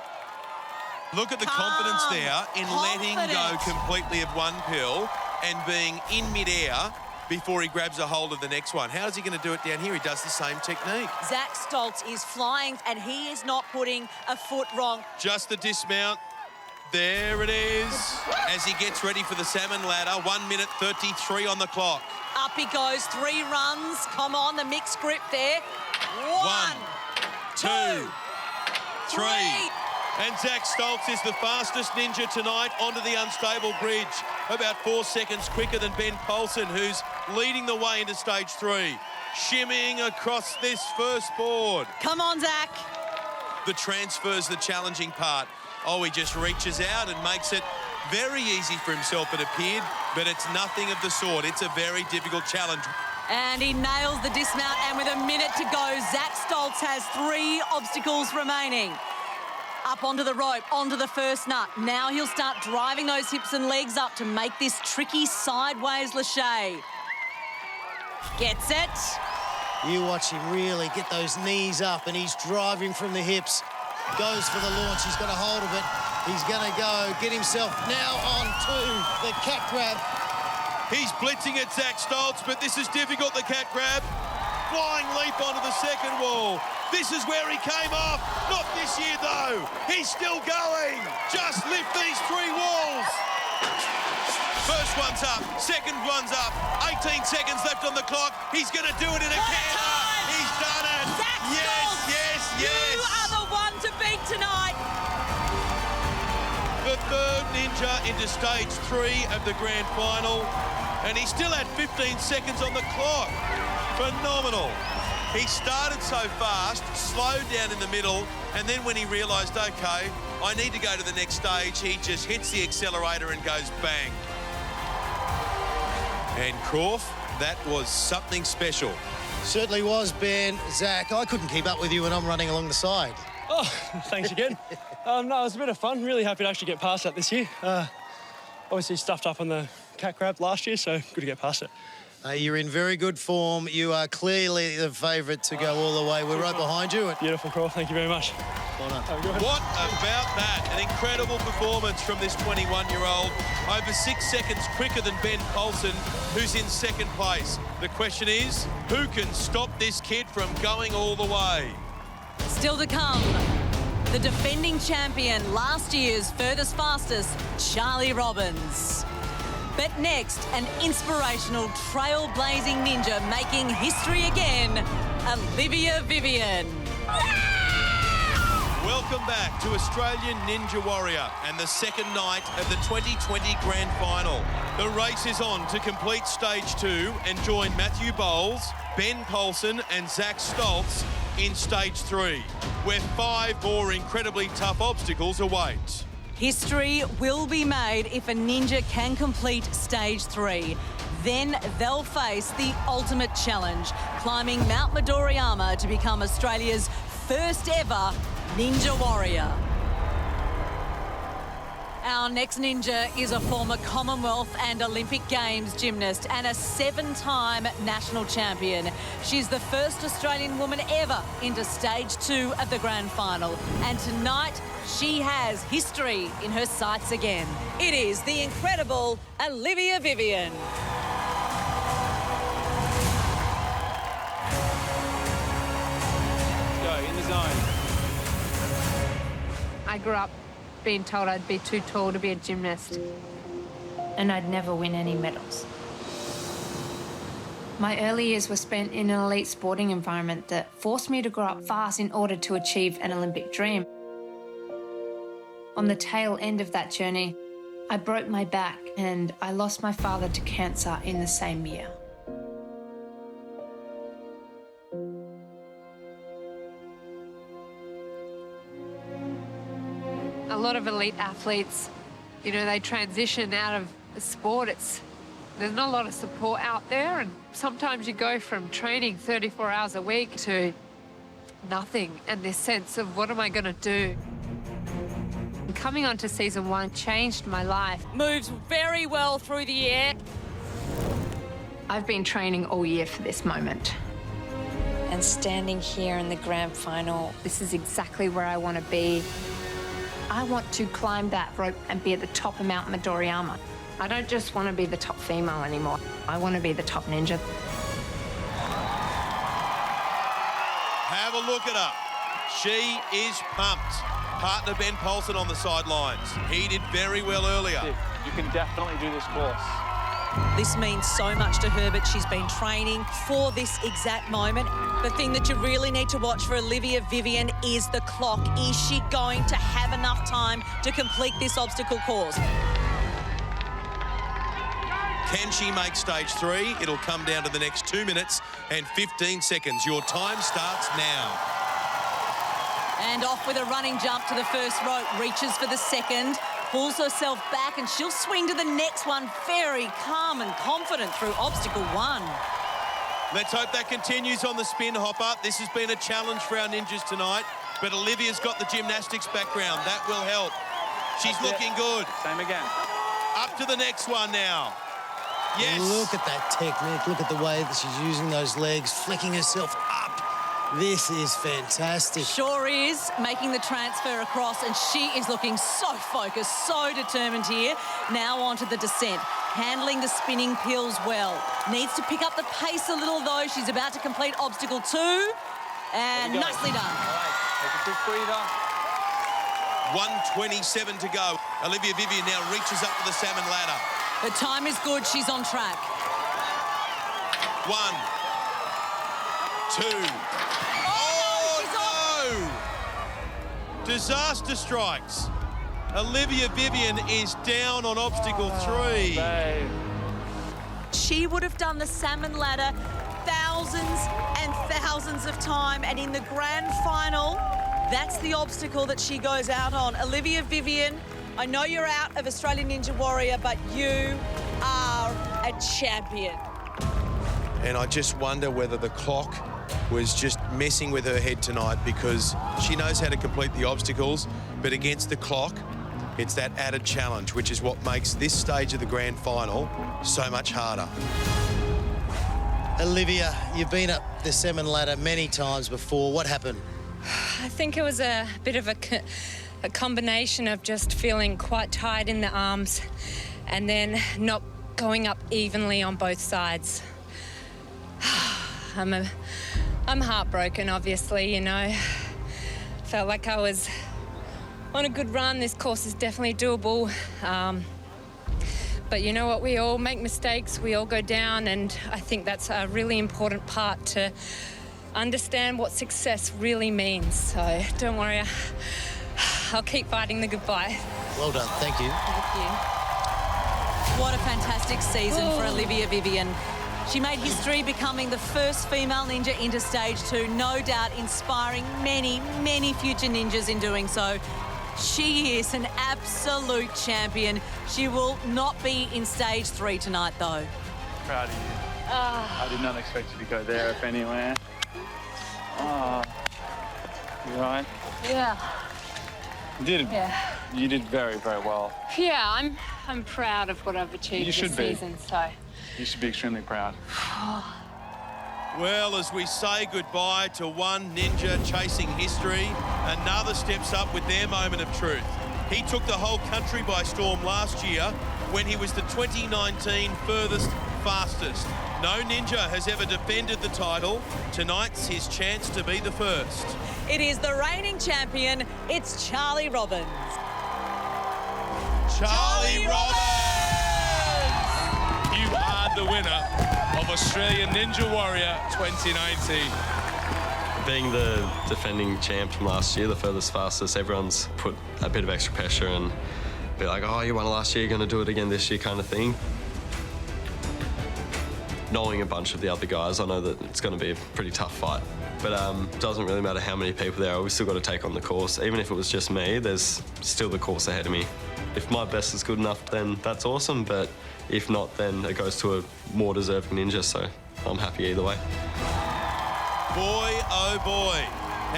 Look at the confidence there in letting go completely of one pill and being in midair before he grabs a hold of the next one. How is he going to do it down here? He does the same technique.
Zach Stoltz is flying and he is not putting a foot wrong.
Just the dismount. There it is. As he gets ready for the Salmon Ladder, 1 minute 33 on the clock.
Up he goes, 3 runs. Come on, the mixed grip there. 1, 2, 3.
And Zach Stoltz is the fastest ninja tonight onto the unstable bridge. About 4 seconds quicker than Ben Poulsen, who's leading the way into stage 3. Shimmying across this first board.
Come on, Zach.
The transfer's the challenging part. Oh, he just reaches out and makes it very easy for himself, it appeared, but it's nothing of the sort. It's a very difficult challenge.
And he nails the dismount, and with a minute to go, Zach Stoltz has 3 obstacles remaining. Up onto the rope, onto the first nut. Now he'll start driving those hips and legs up to make this tricky sideways lache. Gets it.
You watch him really get those knees up, and he's driving from the hips. Goes for the launch. He's got a hold of it. He's going to go get himself now onto the cat grab.
He's blitzing at Zach Stoltz, but this is difficult, the cat grab. Flying leap onto the second wall. This is where he came off. Not this year, though. He's still going. Just lift these 3 walls. First one's up. Second one's up. 18 seconds left on the clock. He's going to do it in a canter. He's done it.
Zach Stoltz, you are the one to beat tonight.
The third ninja into stage 3 of the grand final. And he still had 15 seconds on the clock. Phenomenal. He started so fast, slowed down in the middle, and then when he realised, OK, I need to go to the next stage, he just hits the accelerator and goes bang. And Croft, that was something special.
Certainly was, Ben. Zach, I couldn't keep up with you when I'm running along the side.
Oh, thanks again. No, it was a bit of fun. Really happy to actually get past that this year. Obviously stuffed up on the cat grab last year, so good to get past it.
You're in very good form. You are clearly the favourite to go all the way. We're right behind you.
Beautiful, Croft. Thank you very much.
What about that? An incredible performance from this 21-year-old. Over 6 seconds quicker than Ben Poulsen, who's in second place. The question is, who can stop this kid from going all the way?
Still to come, the defending champion, last year's furthest fastest, Charlie Robbins. But next, an inspirational trailblazing ninja making history again, Olivia Vivian.
Welcome back to Australian Ninja Warrior and the second night of the 2020 Grand Final. The race is on to complete stage 2 and join Matthew Bowles, Ben Poulsen and Zach Stoltz in stage 3, where 5 more incredibly tough obstacles await.
History will be made if a ninja can complete stage 3. Then they'll face the ultimate challenge, climbing Mount Midoriyama to become Australia's first ever Ninja Warrior. Our next ninja is a former Commonwealth and Olympic Games gymnast and a 7-time national champion. She's the first Australian woman ever into stage 2 of the grand final. And tonight, she has history in her sights again. It is the incredible Olivia Vivian.
Go, in the zone.
I grew up being told I'd be too tall to be a gymnast.
And I'd never win any medals.
My early years were spent in an elite sporting environment that forced me to grow up fast in order to achieve an Olympic dream. On the tail end of that journey, I broke my back and I lost my father to cancer in the same year. A lot of elite athletes, you know, they transition out of
the sport, there's not a lot of support out there, and sometimes you go from training 34 hours a week to nothing, and this sense of what am I going to do? Coming onto season 1 changed my life.
Moves very well through the air.
I've been training all year for this moment. And standing here in the grand final, this is exactly where I want to be. I want to climb that rope and be at the top of Mount Midoriyama. I don't just want to be the top female anymore. I want to be the top ninja.
Have a look at her. She is pumped. Partner Ben Polson on the sidelines. He did very well earlier.
You can definitely do this course.
This means so much to her, but she's been training for this exact moment. The thing that you really need to watch for Olivia Vivian is the clock. Is she going to have enough time to complete this obstacle course?
Can she make stage 3? It'll come down to the next 2 minutes and 15 seconds. Your time starts now.
And off with a running jump to the first rope, reaches for the second, pulls herself back, and she'll swing to the next one very calm and confident through obstacle 1.
Let's hope that continues on the spin hopper. This has been a challenge for our ninjas tonight, but Olivia's got the gymnastics background. That will help. She's looking good.
Same again.
Up to the next one now. Yes.
Look at that technique. Look at the way that she's using those legs, flicking herself up. This is fantastic.
Sure is, making the transfer across, and she is looking so focused, so determined here. Now onto the descent, handling the spinning pills well. Needs to pick up the pace a little, though. She's about to complete obstacle 2, and nicely done.
All right, take a quick breather.
1:27 to go. Olivia Vivian now reaches up to the Salmon Ladder.
The time is good. She's on track.
1, 2. Disaster strikes. Olivia Vivian is down on obstacle 3.
She would have done the Salmon Ladder thousands and thousands of times, and in the grand final, that's the obstacle that she goes out on. Olivia Vivian, I know you're out of Australian Ninja Warrior, but you are a champion.
And I just wonder whether the clock was just messing with her head tonight, because she knows how to complete the obstacles, but against the clock, it's that added challenge, which is what makes this stage of the grand final so much harder.
Olivia, you've been up the Salmon Ladder many times before. What happened?
I think it was a bit of a combination of just feeling quite tight in the arms and then not going up evenly on both sides. I'm heartbroken, obviously, you know. Felt like I was on a good run. This course is definitely doable. But you know what? We all make mistakes. We all go down, and I think that's a really important part to understand what success really means. So don't worry. I'll keep fighting the good fight.
Well done. Thank you.
Thank you. What a fantastic season for Olivia Vivian. She made history becoming the first female ninja into stage 2, no doubt inspiring many, many future ninjas in doing so. She is an absolute champion. She will not be in stage 3 tonight, though.
Proud of you. I did not expect you to go there, if anywhere. Oh, you all right?
Yeah.
You did very, very well.
Yeah, I'm proud of what I've achieved
You should
this
be.
season, so.
You should be extremely proud.
Well, as we say goodbye to one ninja chasing history, another steps up with their moment of truth. He took the whole country by storm last year when he was the 2019 furthest fastest. No ninja has ever defended the title. Tonight's his chance to be the first.
It is the reigning champion. It's Charlie Robbins.
Charlie Robbins!
You are the winner of Australian Ninja Warrior 2019.
Being the defending champ from last year, the furthest fastest, everyone's put a bit of extra pressure and be like, oh, you won last year, you're going to do it again this year kind of thing. Knowing a bunch of the other guys, I know that it's going to be a pretty tough fight. But it doesn't really matter how many people there are, we've still got to take on the course. Even if it was just me, there's still the course ahead of me. If my best is good enough, then that's awesome, but if not, then it goes to a more deserving ninja, so I'm happy either way.
Boy, oh boy,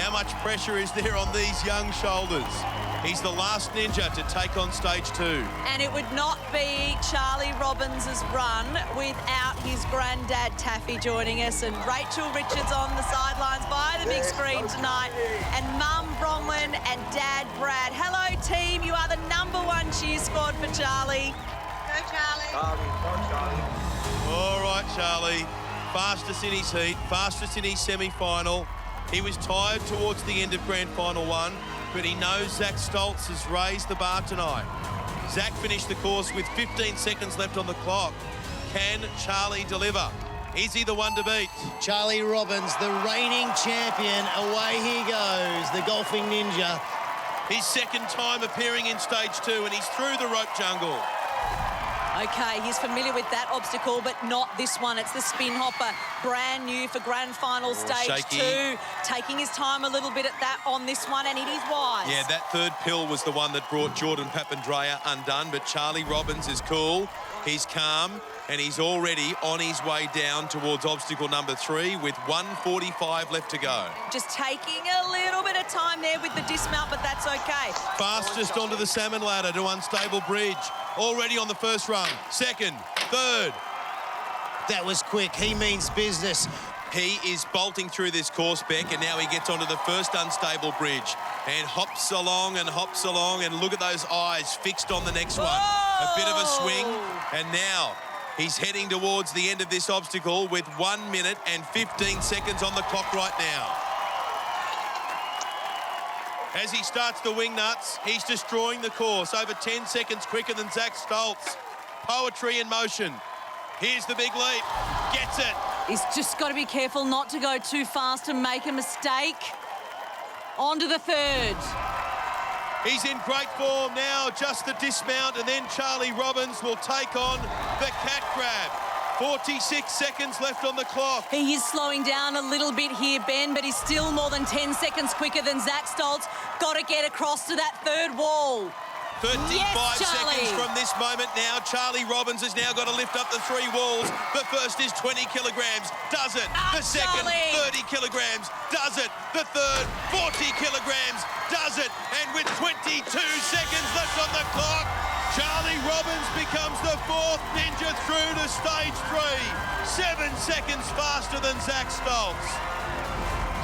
how much pressure is there on these young shoulders? He's the last ninja to take on stage 2.
And it would not be Charlie Robbins' run without his granddad Taffy joining us, and Rachel Richards on the sidelines by the big screen tonight, and Mum Bronwyn and Dad Brad. Hello team, you are the #1 cheer squad for Charlie.
Go Charlie.
All right, Charlie. Fastest in his heat, fastest in his semi-final. He was tired towards the end of Grand Final 1, but he knows Zach Stoltz has raised the bar tonight. Zach finished the course with 15 seconds left on the clock. Can Charlie deliver? Is he the one to beat?
Charlie Robbins, the reigning champion. Away he goes, the golfing ninja.
His second time appearing in stage 2, and he's through the rope jungle.
Okay, he's familiar with that obstacle, but not this one. It's the spin hopper, brand new for grand final stage
shaky.
2. Taking his time a little bit at that on this one, and it is wise.
Yeah, that third pill was the one that brought Jordan Papandreou undone, but Charlie Robbins is cool, he's calm, and he's already on his way down towards obstacle number 3 with 1:45 left to go.
Just taking a little bit of time there with the dismount, but that's okay.
Fastest onto the Salmon Ladder to unstable bridge. Already on the first run, second, third.
That was quick, he means business.
He is bolting through this course, Beck, and now he gets onto the first unstable bridge and hops along, and look at those eyes fixed on the next one. A bit of a swing, and now he's heading towards the end of this obstacle with 1 minute and 15 seconds on the clock right now. As he starts the wing nuts, he's destroying the course, over 10 seconds quicker than Zach Stoltz. Poetry in motion. Here's the big leap. Gets it.
He's just got to be careful not to go too fast and make a mistake. On to the third.
He's in great form now, just the dismount, and then Charlie Robbins will take on the cat grab. 46 seconds left on the clock.
He is slowing down a little bit here, Ben, but he's still more than 10 seconds quicker than Zach Stoltz. Got to get across to that third wall.
35 seconds from this moment now. Charlie Robbins has now got to lift up the 3 walls. The first is 20 kilograms. Does it? The second,
Charlie.
30 kilograms. Does it? The third, 40 kilograms. Does it? And with 22 seconds left on the clock, Charlie Robbins becomes the 4th ninja through to stage 3. 7 seconds faster than Zach Stoltz.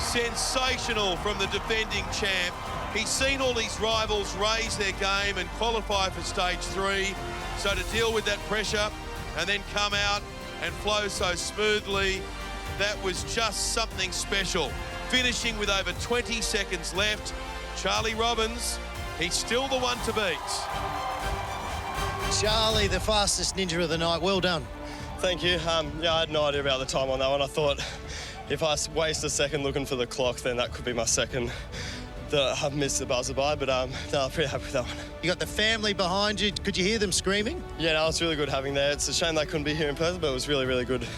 Sensational from the defending champ. He's seen all his rivals raise their game and qualify for stage 3. So to deal with that pressure and then come out and flow so smoothly, that was just something special. Finishing with over 20 seconds left, Charlie Robbins, he's still the one to beat.
Charlie, the fastest ninja of the night. Well done.
Thank you. Yeah, I had no idea about the time on that one. I thought if I waste a second looking for the clock, then that could be my second that I've missed the buzzer by, but no, I'm pretty happy with that one.
You got the family behind you. Could you hear them screaming?
Yeah, no, it's really good having there. It's a shame they couldn't be here in person, but it was really, really good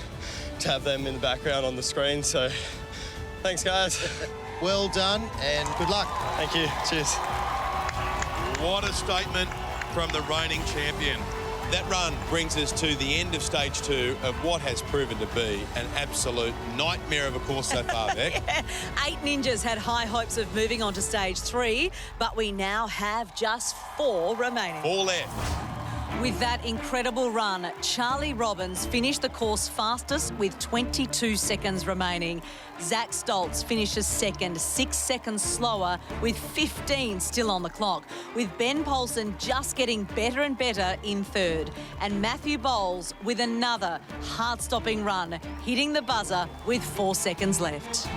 to have them in the background on the screen. So thanks, guys.
Well done and good luck.
Thank you. Cheers.
What a statement from the reigning champion. That run brings us to the end of stage 2 of what has proven to be an absolute nightmare of a course so far, Beck.
Yeah. 8 ninjas had high hopes of moving on to stage 3, but we now have just 4 remaining.
4 left.
With that incredible run, Charlie Robbins finished the course fastest with 22 seconds remaining. Zach Stoltz finishes second, 6 seconds slower with 15 still on the clock, with Ben Polson just getting better and better in third, and Matthew Bowles with another heart-stopping run, hitting the buzzer with 4 seconds left.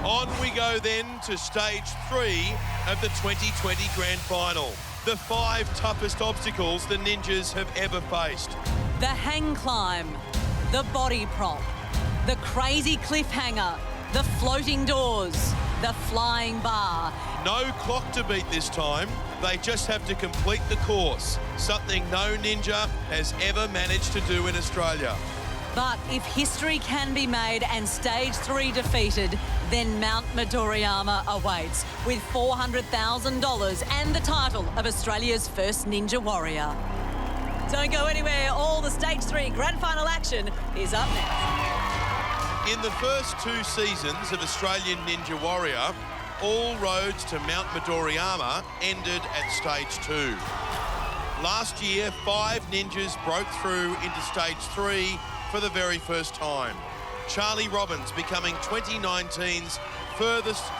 On we go then to stage 3 of the 2020 Grand Final. The 5 toughest obstacles the ninjas have ever faced.
The hang climb, the body prop, the crazy cliffhanger, the floating doors, the flying bar.
No clock to beat this time. They just have to complete the course, something no ninja has ever managed to do in Australia.
But if history can be made and stage 3 defeated, then Mount Midoriyama awaits with $400,000 and the title of Australia's first Ninja Warrior. Don't go anywhere. All the Stage 3 Grand Final action is up next.
In the first 2 seasons of Australian Ninja Warrior, all roads to Mount Midoriyama ended at Stage 2. Last year, 5 ninjas broke through into Stage 3 for the very first time. Charlie Robbins becoming 2019's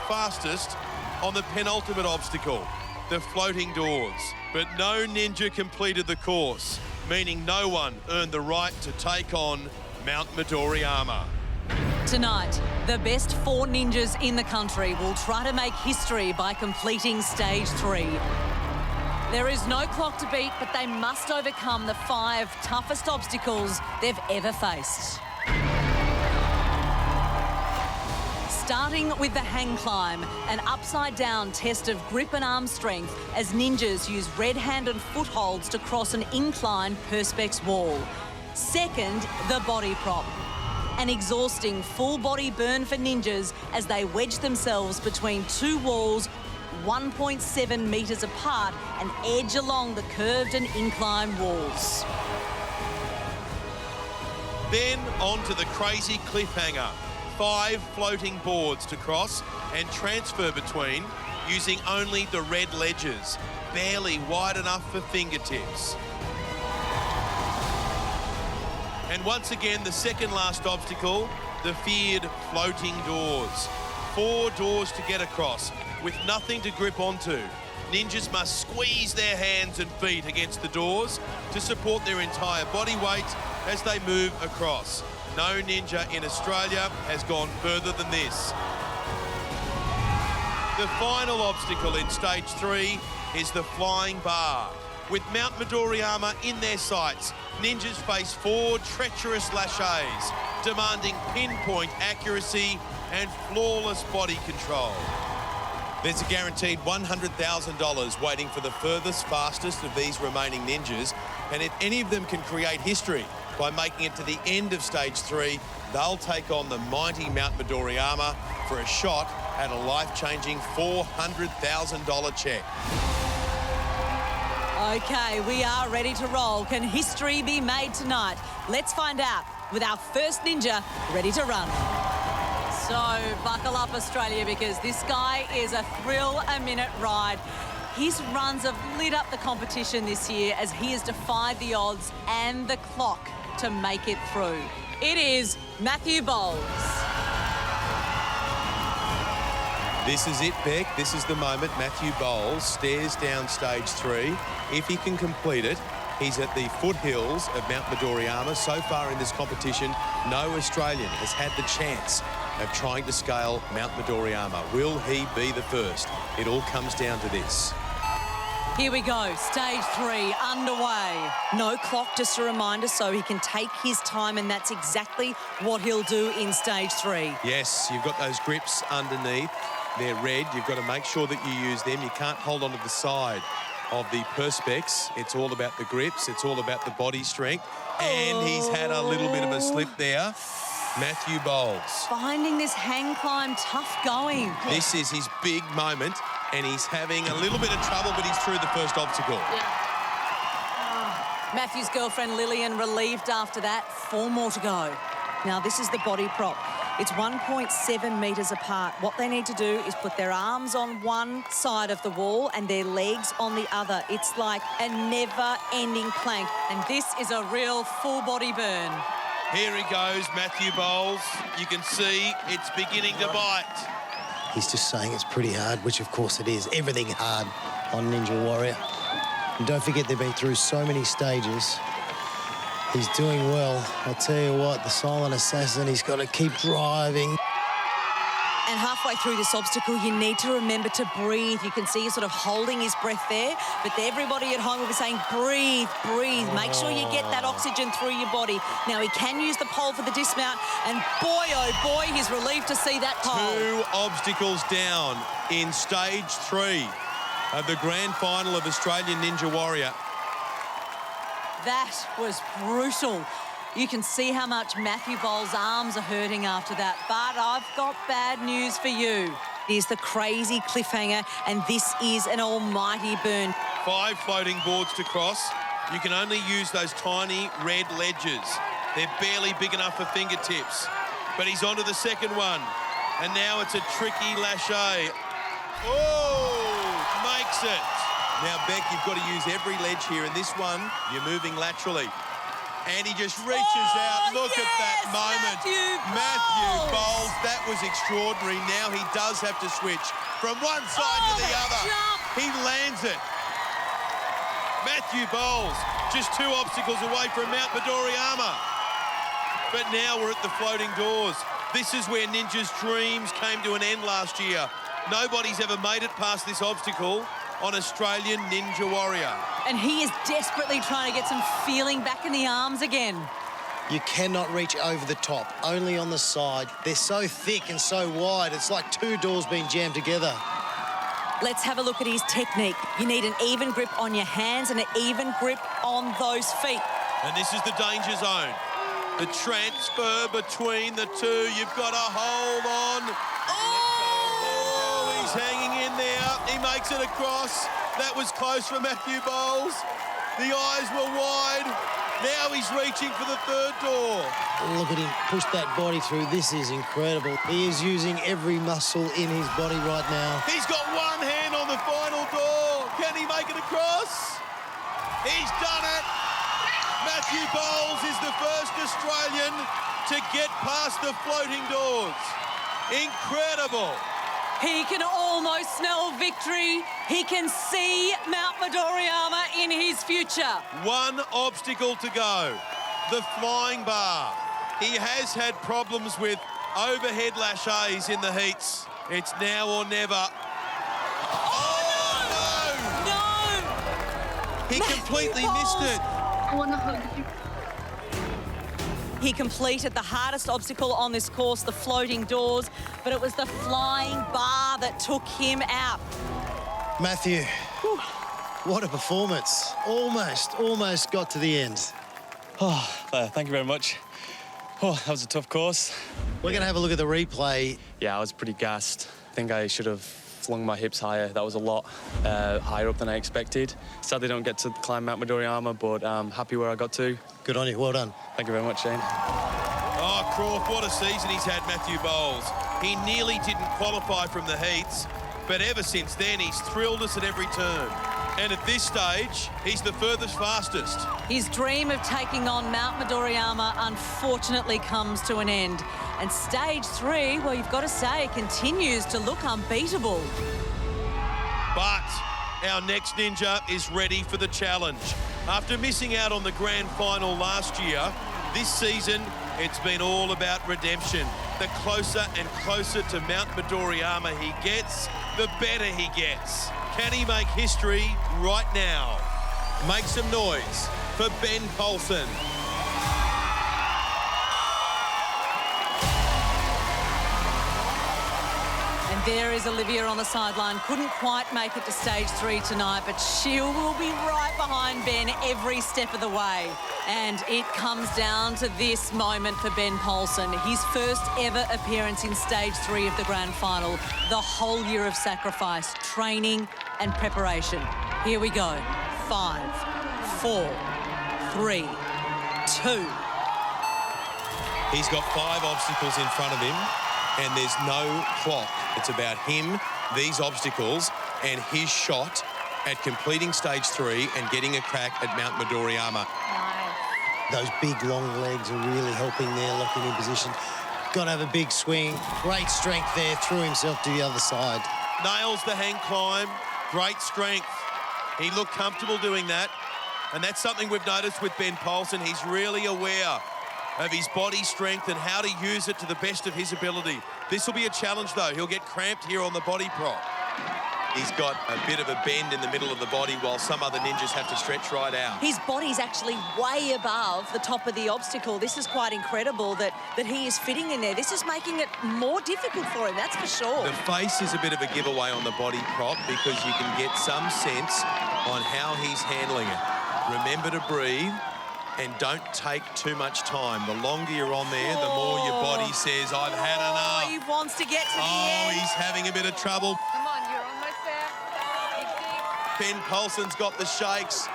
fastest on the penultimate obstacle, the floating doors. But no ninja completed the course, meaning no one earned the right to take on Mount Midoriyama.
Tonight, the best 4 ninjas in the country will try to make history by completing Stage 3. There is no clock to beat, but they must overcome the 5 toughest obstacles they've ever faced. Starting with the hang climb, an upside-down test of grip and arm strength as ninjas use red-handed footholds to cross an inclined perspex wall. Second, the body prop. An exhausting full-body burn for ninjas as they wedge themselves between 2 walls 1.7 metres apart and edge along the curved and inclined walls.
Then on to the crazy cliffhanger. 5 floating boards to cross and transfer between using only the red ledges, barely wide enough for fingertips. And once again, the second last obstacle, the feared floating doors. 4 doors to get across with nothing to grip onto. Ninjas must squeeze their hands and feet against the doors to support their entire body weight as they move across. No ninja in Australia has gone further than this. The final obstacle in Stage 3 is the flying bar. With Mount Midoriyama in their sights, ninjas face 4 treacherous laches, demanding pinpoint accuracy and flawless body control. There's a guaranteed $100,000 waiting for the fastest of these remaining ninjas, and if any of them can create history by making it to the end of Stage 3, they'll take on the mighty Mount Midoriyama for a shot at a life-changing $400,000 check.
Okay, we are ready to roll. Can history be made tonight? Let's find out with our first ninja ready to run. So buckle up, Australia, because this guy is a thrill-a-minute ride. His runs have lit up the competition this year as he has defied the odds and the clock to make it through. It is Matthew Bowles.
This is it, Beck. This is the moment. Matthew Bowles stares down Stage 3. If he can complete it, he's at the foothills of Mount Midoriyama. So far in this competition, no Australian has had the chance of trying to scale Mount Midoriyama. Will he be the first? It all comes down to this.
Here we go, Stage 3 underway. No clock, just a reminder, so he can take his time, and that's exactly what he'll do in Stage 3.
Yes, you've got those grips underneath. They're red. You've got to make sure that you use them. You can't hold onto the side of the perspex. It's all about the grips. It's all about the body strength. And he's had a little bit of a slip there. Matthew Bowles.
Finding this hang climb tough going.
This is his big moment, and he's having a little bit of trouble, but he's through the first obstacle.
Matthew's girlfriend Lillian relieved after that. 4 more to go. Now, this is the body prop. It's 1.7 metres apart. What they need to do is put their arms on one side of the wall and their legs on the other. It's like a never-ending plank, and this is a real full-body burn.
Here he goes, Matthew Bowles. You can see it's beginning to bite.
He's just saying it's pretty hard, which of course it is. Everything hard on Ninja Warrior. And don't forget they've been through so many stages. He's doing well. I'll tell you what, the silent assassin, he's got to keep driving.
And halfway through this obstacle, you need to remember to breathe. You can see he's sort of holding his breath there, but everybody at home will be saying, breathe, breathe. Make sure you get that oxygen through your body. Now, he can use the pole for the dismount, and boy, oh boy, he's relieved to see that pole.
2 obstacles down in Stage 3 of the grand final of Australian Ninja Warrior.
That was brutal. You can see how much Matthew Bowles' arms are hurting after that, but I've got bad news for you. Here's the crazy cliffhanger, and this is an almighty burn.
5 floating boards to cross. You can only use those tiny red ledges. They're barely big enough for fingertips. But he's onto the second one. And now it's a tricky lâcher. Oh, makes it. Now, Beck, you've got to use every ledge here. In this one, you're moving laterally. And he just reaches out. Look at that moment. Matthew Bowles, that was extraordinary. Now he does have to switch from one side to the other. He lands it. Matthew Bowles, just 2 obstacles away from Mount Midoriyama. But now we're at the floating doors. This is where Ninja's dreams came to an end last year. Nobody's ever made it past this obstacle on Australian Ninja Warrior.
And he is desperately trying to get some feeling back in the arms again.
You cannot reach over the top, only on the side. They're so thick and so wide, it's like 2 doors being jammed together.
Let's have a look at his technique. You need an even grip on your hands and an even grip on those feet.
And this is the danger zone. The transfer between the two. You've got to hold on. Oh, he's hanging in there. He makes it across. That was close for Matthew Bowles. The eyes were wide. Now he's reaching for the 3rd door.
Look at him push that body through. This is incredible. He is using every muscle in his body right now.
He's got one hand on the final door. Can he make it across? He's done it. Matthew Bowles is the first Australian to get past the floating doors. Incredible.
He can almost smell victory. He can see Mount Midoriyama in his future.
1 obstacle to go. The flying bar. He has had problems with overhead lâchers in the heats. It's now or never. Oh, no! He completely missed it.
I want to hug you.
He completed the hardest obstacle on this course, the floating doors, but it was the flying bar that took him out.
Matthew, what a performance. Almost got to the end.
Oh, thank you very much. Oh, that was a tough course.
We're going to have a look at the replay.
Yeah, I was pretty gassed. I think I should have flung my hips higher. That was a lot higher up than I expected. Sadly, don't get to climb Mount Midoriyama, but I'm happy where I got to.
Good on you. Well done.
Thank you very much, Shane.
Oh, Croft, what a season he's had, Matthew Bowles. He nearly didn't qualify from the heats, but ever since then, he's thrilled us at every turn. And at this stage, he's the furthest fastest.
His dream of taking on Mount Midoriyama unfortunately comes to an end. And stage 3, well, you've got to say, continues to look unbeatable.
But our next ninja is ready for the challenge. After missing out on the grand final last year, this season, it's been all about redemption. The closer and closer to Mount Midoriyama he gets, the better he gets. Can he make history right now? Make some noise for Ben Poulsen.
And there is Olivia on the sideline. Couldn't quite make it to stage 3 tonight, but she will be right behind Ben every step of the way. And it comes down to this moment for Ben Poulsen. His first ever appearance in stage 3 of the grand final. The whole year of sacrifice, training and preparation. Here we go. 5, 4, 3, 2.
He's got 5 obstacles in front of him, and there's no clock. It's about him, these obstacles, and his shot at completing stage 3 and getting a crack at Mount Midoriyama.
Those big, long legs are really helping there, locking in position. Got to have a big swing. Great strength there, threw himself to the other side.
Nails the hang climb, great strength. He looked comfortable doing that, and that's something we've noticed with Ben Poulsen. He's really aware of his body strength and how to use it to the best of his ability. This will be a challenge, though. He'll get cramped here on the body prop. He's got a bit of a bend in the middle of the body while some other ninjas have to stretch right out.
His body's actually way above the top of the obstacle. This is quite incredible that he is fitting in there. This is making it more difficult for him, that's for sure.
The face is a bit of a giveaway on the body prop because you can get some sense on how he's handling it. Remember to breathe. And don't take too much time. The longer you're on there, the more your body says, I've had enough.
He wants to get to the end.
He's having a bit of trouble.
Come on, you're almost there.
Ben Polson's got the shakes.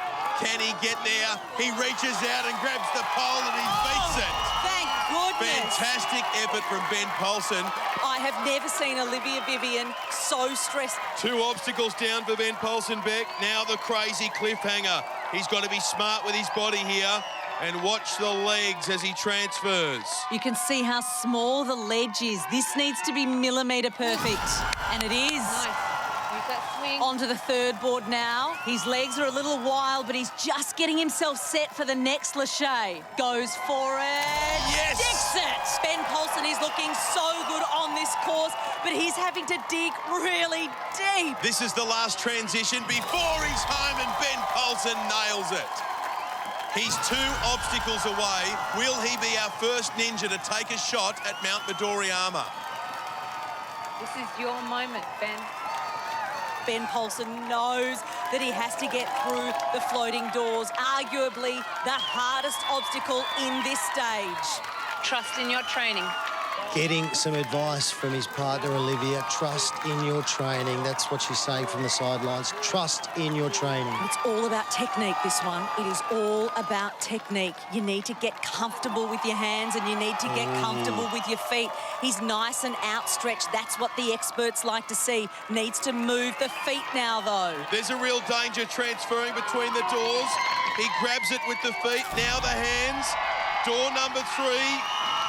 Can he get there? He reaches out and grabs the pole and he beats it.
Thank goodness.
Fantastic effort from Ben Polson.
I have never seen Olivia Vivian so stressed.
2 obstacles down for Ben Polson, Beck. Now the crazy cliffhanger. He's got to be smart with his body here and watch the legs as he transfers.
You can see how small the ledge is. This needs to be millimetre perfect. And it is.
Nice. Use that swing.
Onto the third board now. His legs are a little wild, but he's just getting himself set for the next lâcher. Goes for it.
Yes!
Sticks it. Ben Polson is looking so good on this course, but he's having to dig really deep.
This is the last transition before he's home and Ben Polson nails it. He's 2 obstacles away. Will he be our first ninja to take a shot at Mount Midoriyama?
This is your moment, Ben.
Ben Polson knows that he has to get through the floating doors, arguably the hardest obstacle in this stage.
Trust in your training.
Getting some advice from his partner, Olivia. Trust in your training. That's what she's saying from the sidelines. Trust in your training.
It's all about technique, this one. It is all about technique. You need to get comfortable with your hands and you need to get comfortable with your feet. He's nice and outstretched. That's what the experts like to see. Needs to move the feet now, though.
There's a real danger transferring between the doors. He grabs it with the feet. Now the hands. Door number 3.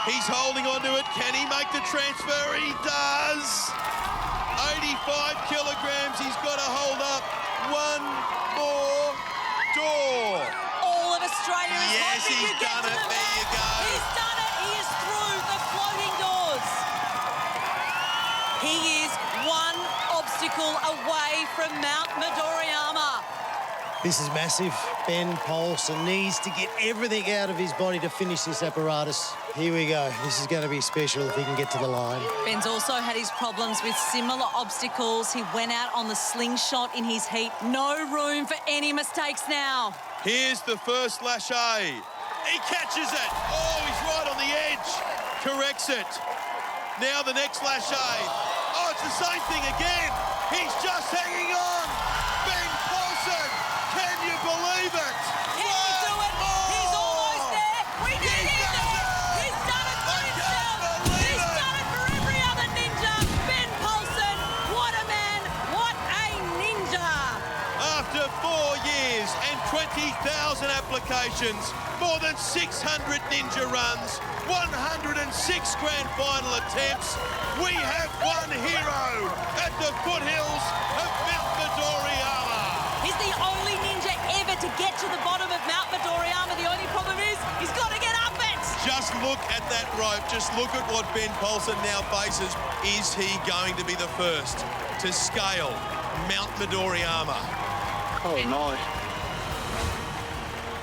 He's holding onto it. Can he make the transfer? He does. 85 kilograms. He's got to hold up. 1 more door.
All of Australia is
Yes,
hoping
he's
to get
done
to
it.
the
There you go.
He's done it. He is through the floating doors. He is 1 obstacle away from Mount Midoriyama.
This is massive. Ben Polson needs to get everything out of his body to finish this apparatus. Here we go. This is going to be special if he can get to the line.
Ben's also had his problems with similar obstacles. He went out on the slingshot in his heat. No room for any mistakes now.
Here's the first lâcher. He catches it. Oh, he's right on the edge. Corrects it. Now the next lâcher. Oh, it's the same thing again. He's just hanging on. Ben Polson. Can you believe it?
Can he do it? He's almost there. We need him. He's done it for himself. He's done it for every other ninja. Ben Polson, what a man, what a ninja.
After 4 years and 20,000 applications, more than 600 ninja runs, 106 grand final attempts, we have one hero at the foothills of Mount Midoriyama.
He's the only ninja ever to get to the bottom of Mount Midoriyama. The only problem is he's got to get up it.
Just look at that rope. Just look at what Ben Polson now faces. Is he going to be the first to scale Mount Midoriyama?
Oh, no.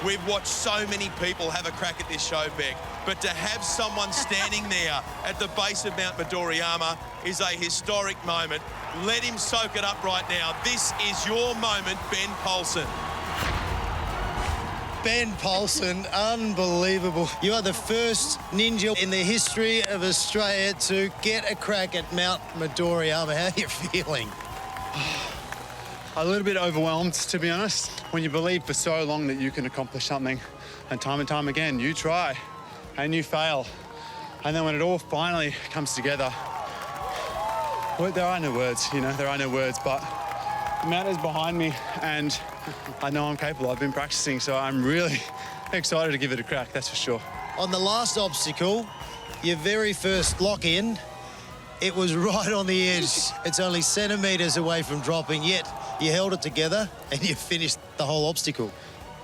We've watched so many people have a crack at this show, Beck, but to have someone standing there at the base of Mount Midoriyama is a historic moment. Let him soak it up right now. This is your moment, Ben Polson.
Ben Polson, unbelievable. You are the first ninja in the history of Australia to get a crack at Mount Midoriyama. How are you feeling?
A little bit overwhelmed, to be honest. When you believe for so long that you can accomplish something, and time again, you try and you fail. And then when it all finally comes together, well, there are no words, there are no words, but the mountain is behind me and I know I'm capable. I've been practicing, so I'm really excited to give it a crack, that's for sure.
On the last obstacle, your very first lock-in, it was right on the edge. It's only centimetres away from dropping, yet you held it together and you finished the whole obstacle.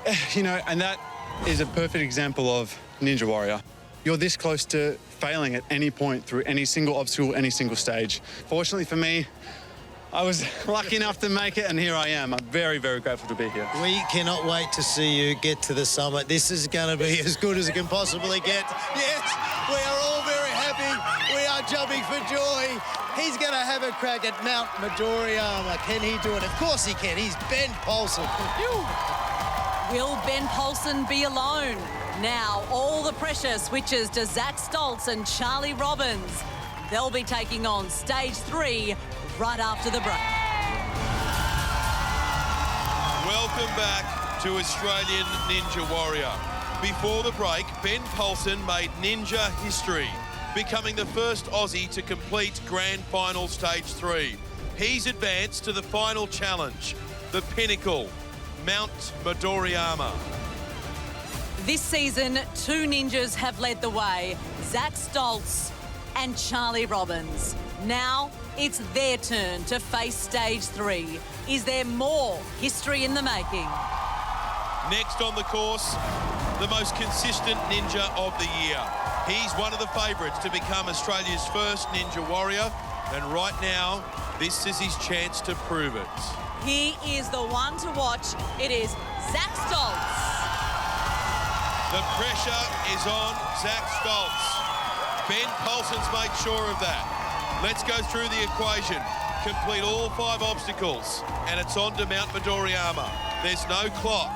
And that is a perfect example of Ninja Warrior. You're this close to failing at any point through any single obstacle, any single stage. Fortunately for me, I was lucky enough to make it, and here I am. I'm very, very grateful to be here.
We cannot wait to see you get to the summit. This is going to be as good as it can possibly get. Yes, we are all very happy. We are jumping for joy. He's going to have a crack at Mount Midoriyama. Can he do it? Of course he can. He's Ben Polson.
Will Ben Paulsen be alone? Now all the pressure switches to Zach Stoltz and Charlie Robbins. They'll be taking on stage 3 right after the break.
Welcome back to Australian Ninja Warrior. Before the break, Ben Paulsen made ninja history, becoming the first Aussie to complete Grand Final Stage 3. He's advanced to the final challenge, the pinnacle, Mount Midoriyama.
This season, 2 ninjas have led the way, Zach Stoltz and Charlie Robbins. Now it's their turn to face stage 3. Is there more history in the making?
Next on the course, the most consistent ninja of the year. He's one of the favourites to become Australia's first Ninja Warrior, and right now, this is his chance to prove it.
He is the one to watch. It is Zach Stoltz.
The pressure is on Zach Stoltz. Ben Paulsen's made sure of that. Let's go through the equation. Complete all 5 obstacles, and it's on to Mount Midoriyama. There's no clock.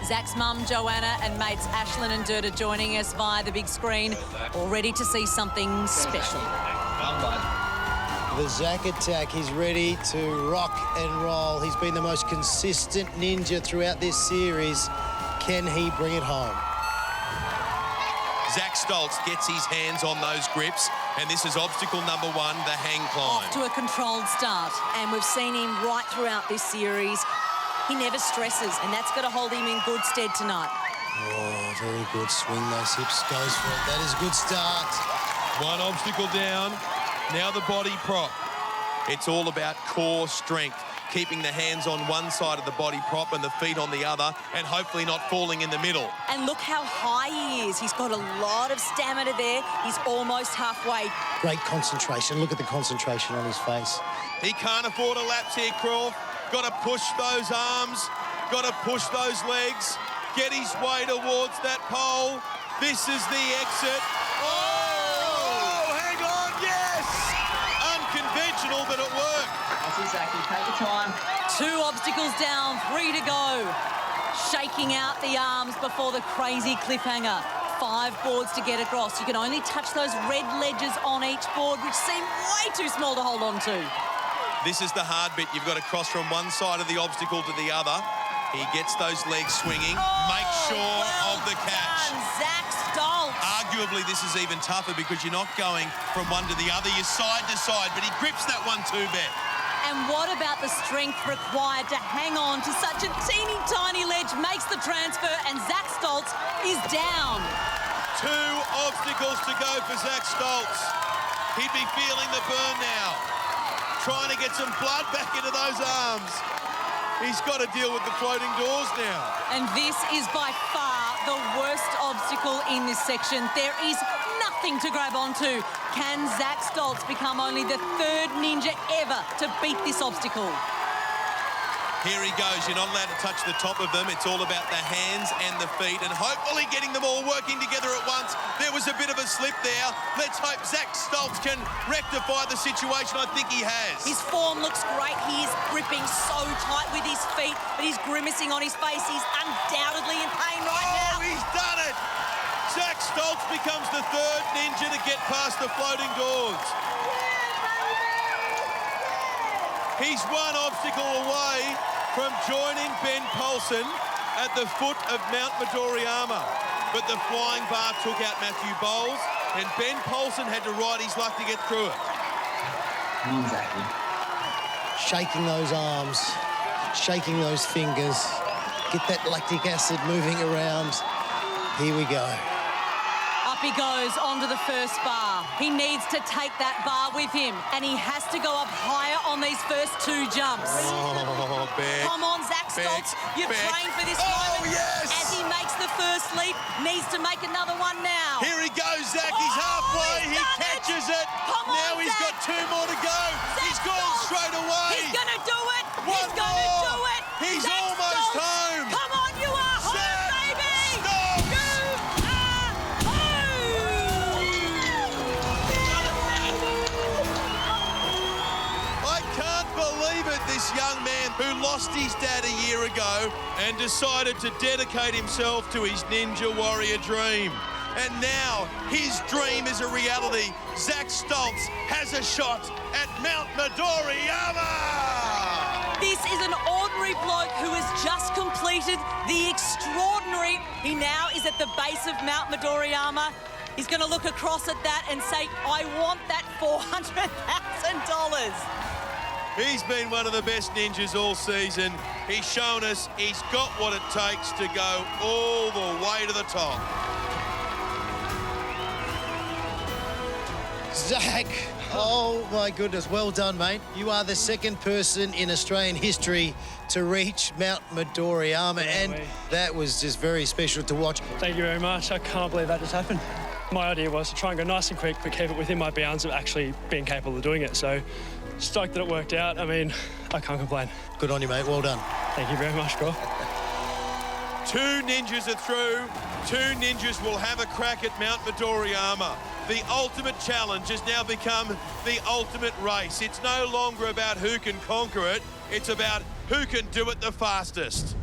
Zach's mum, Joanna, and mates Ashlyn and Dirta joining us via the big screen, all ready to see something special.
The Zach attack, he's ready to rock and roll. He's been the most consistent ninja throughout this series. Can he bring it home?
Zach Stoltz gets his hands on those grips, and this is obstacle number 1, the hang climb.
Off to a controlled start, and we've seen him right throughout this series. He never stresses, and that's going to hold him in good stead tonight.
Oh, very good swing, those hips, goes for it. That is a good start.
1 obstacle down, now the body prop. It's all about core strength, keeping the hands on one side of the body prop and the feet on the other, and hopefully not falling in the middle.
And look how high he is. He's got a lot of stamina there. He's almost halfway.
Great concentration. Look at the concentration on his face.
He can't afford a lapse here, Croft. Got to push those arms, got to push those legs, get his way towards that pole. This is the exit. Oh, hang on, yes! Unconventional, but it worked.
That's exactly, take your time.
2 obstacles down, 3 to go. Shaking out the arms before the crazy cliffhanger. 5 boards to get across. You can only touch those red ledges on each board, which seem way too small to hold on to.
This is the hard bit. You've got to cross from one side of the obstacle to the other. He gets those legs swinging. Make sure of the catch.
Zach Stoltz.
Arguably, this is even tougher because you're not going from one to the other. You're side to side, but he grips that one too, Bet.
And what about the strength required to hang on to such a teeny tiny ledge? Makes the transfer, and Zach Stoltz is down.
2 obstacles to go for Zach Stoltz. He'd be feeling the burn now. Trying to get some blood back into those arms. He's got to deal with the floating doors now.
And this is by far the worst obstacle in this section. There is nothing to grab onto. Can Zach Stoltz become only the 3rd ninja ever to beat this obstacle?
Here he goes. You're not allowed to touch the top of them. It's all about the hands and the feet and hopefully getting them all working together at once. There was a bit of a slip there. Let's hope Zach Stoltz can rectify the situation. I think he has.
His form looks great. He is gripping so tight with his feet, but he's grimacing on his face. He's undoubtedly in pain right now.
Oh, he's done it! Zach Stoltz becomes the 3rd ninja to get past the floating doors. He's 1 obstacle away from joining Ben Paulsen at the foot of Mount Midoriyama. But the flying bar took out Matthew Bowles, and Ben Paulsen had to ride his luck to get through it.
Exactly.
Shaking those arms, shaking those fingers. Get that lactic acid moving around. Here we go.
Up he goes onto the first bar. He needs to take that bar with him, and he has to go up higher on these first 2 jumps.
Oh, Beck.
Come on, Zach Stoltz. You've trained for this moment.
Yes!
As he makes the first leap, needs to make another one now.
Here he goes, Zach. He's halfway. He catches it. Now he's got 2 more to go. He's gone straight away.
He's going to do it.
He's
going to do it.
He's
Zach
almost
Stoltz.
home.
Come on, you are home, baby.
Stoltz.
You are home.
I can't believe it. This young man who lost his dad a year ago and decided to dedicate himself to his Ninja Warrior dream. And now his dream is a reality. Zach Stoltz has a shot at Mount Midoriyama.
This is an ordinary bloke who has just completed the extraordinary. He now is at the base of Mount Midoriyama. He's going to look across at that and say, I want that $400,000.
He's been one of the best ninjas all season. He's shown us he's got what it takes to go all the way to the top.
Zach, oh my goodness, well done, mate. You are the second person in Australian history to reach Mount Midoriyama, and that was just very special to watch.
Thank you very much. I can't believe that just happened. My idea was to try and go nice and quick, but keep it within my bounds of actually being capable of doing it. So stoked that it worked out. I mean, I can't complain.
Good on you, mate. Well done.
Thank you very much, bro.
2 ninjas are through. 2 ninjas will have a crack at Mount Midoriyama. The ultimate challenge has now become the ultimate race. It's no longer about who can conquer it. It's about who can do it the fastest.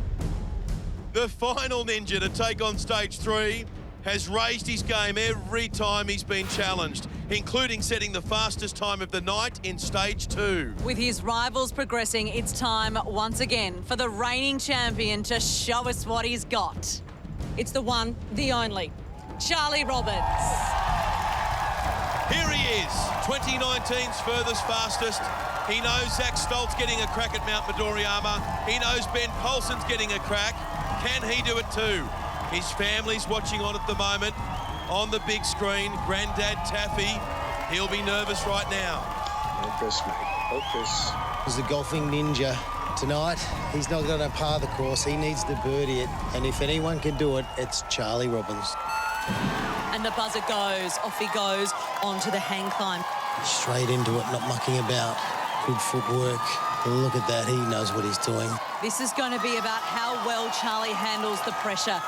The final ninja to take on stage 3 has raised his game every time he's been challenged, including setting the fastest time of the night in stage 2.
With his rivals progressing, it's time once again for the reigning champion to show us what he's got. It's the one, the only, Charlie Robbins.
Here he is, 2019's furthest fastest. He knows Zach Stoltz getting a crack at Mount Midoriyama. He knows Ben Paulson's getting a crack. Can he do it too? His family's watching on at the moment. On the big screen, Granddad Taffy. He'll be nervous right now.
Focus, mate. Focus. He's the golfing ninja tonight. He's not going to par the course. He needs to birdie it. And if anyone can do it, it's Charlie Robbins.
And the buzzer goes. Off he goes onto the hang climb.
Straight into it, not mucking about. Good footwork. Look at that. He knows what he's doing.
This is going to be about how well Charlie handles the pressure.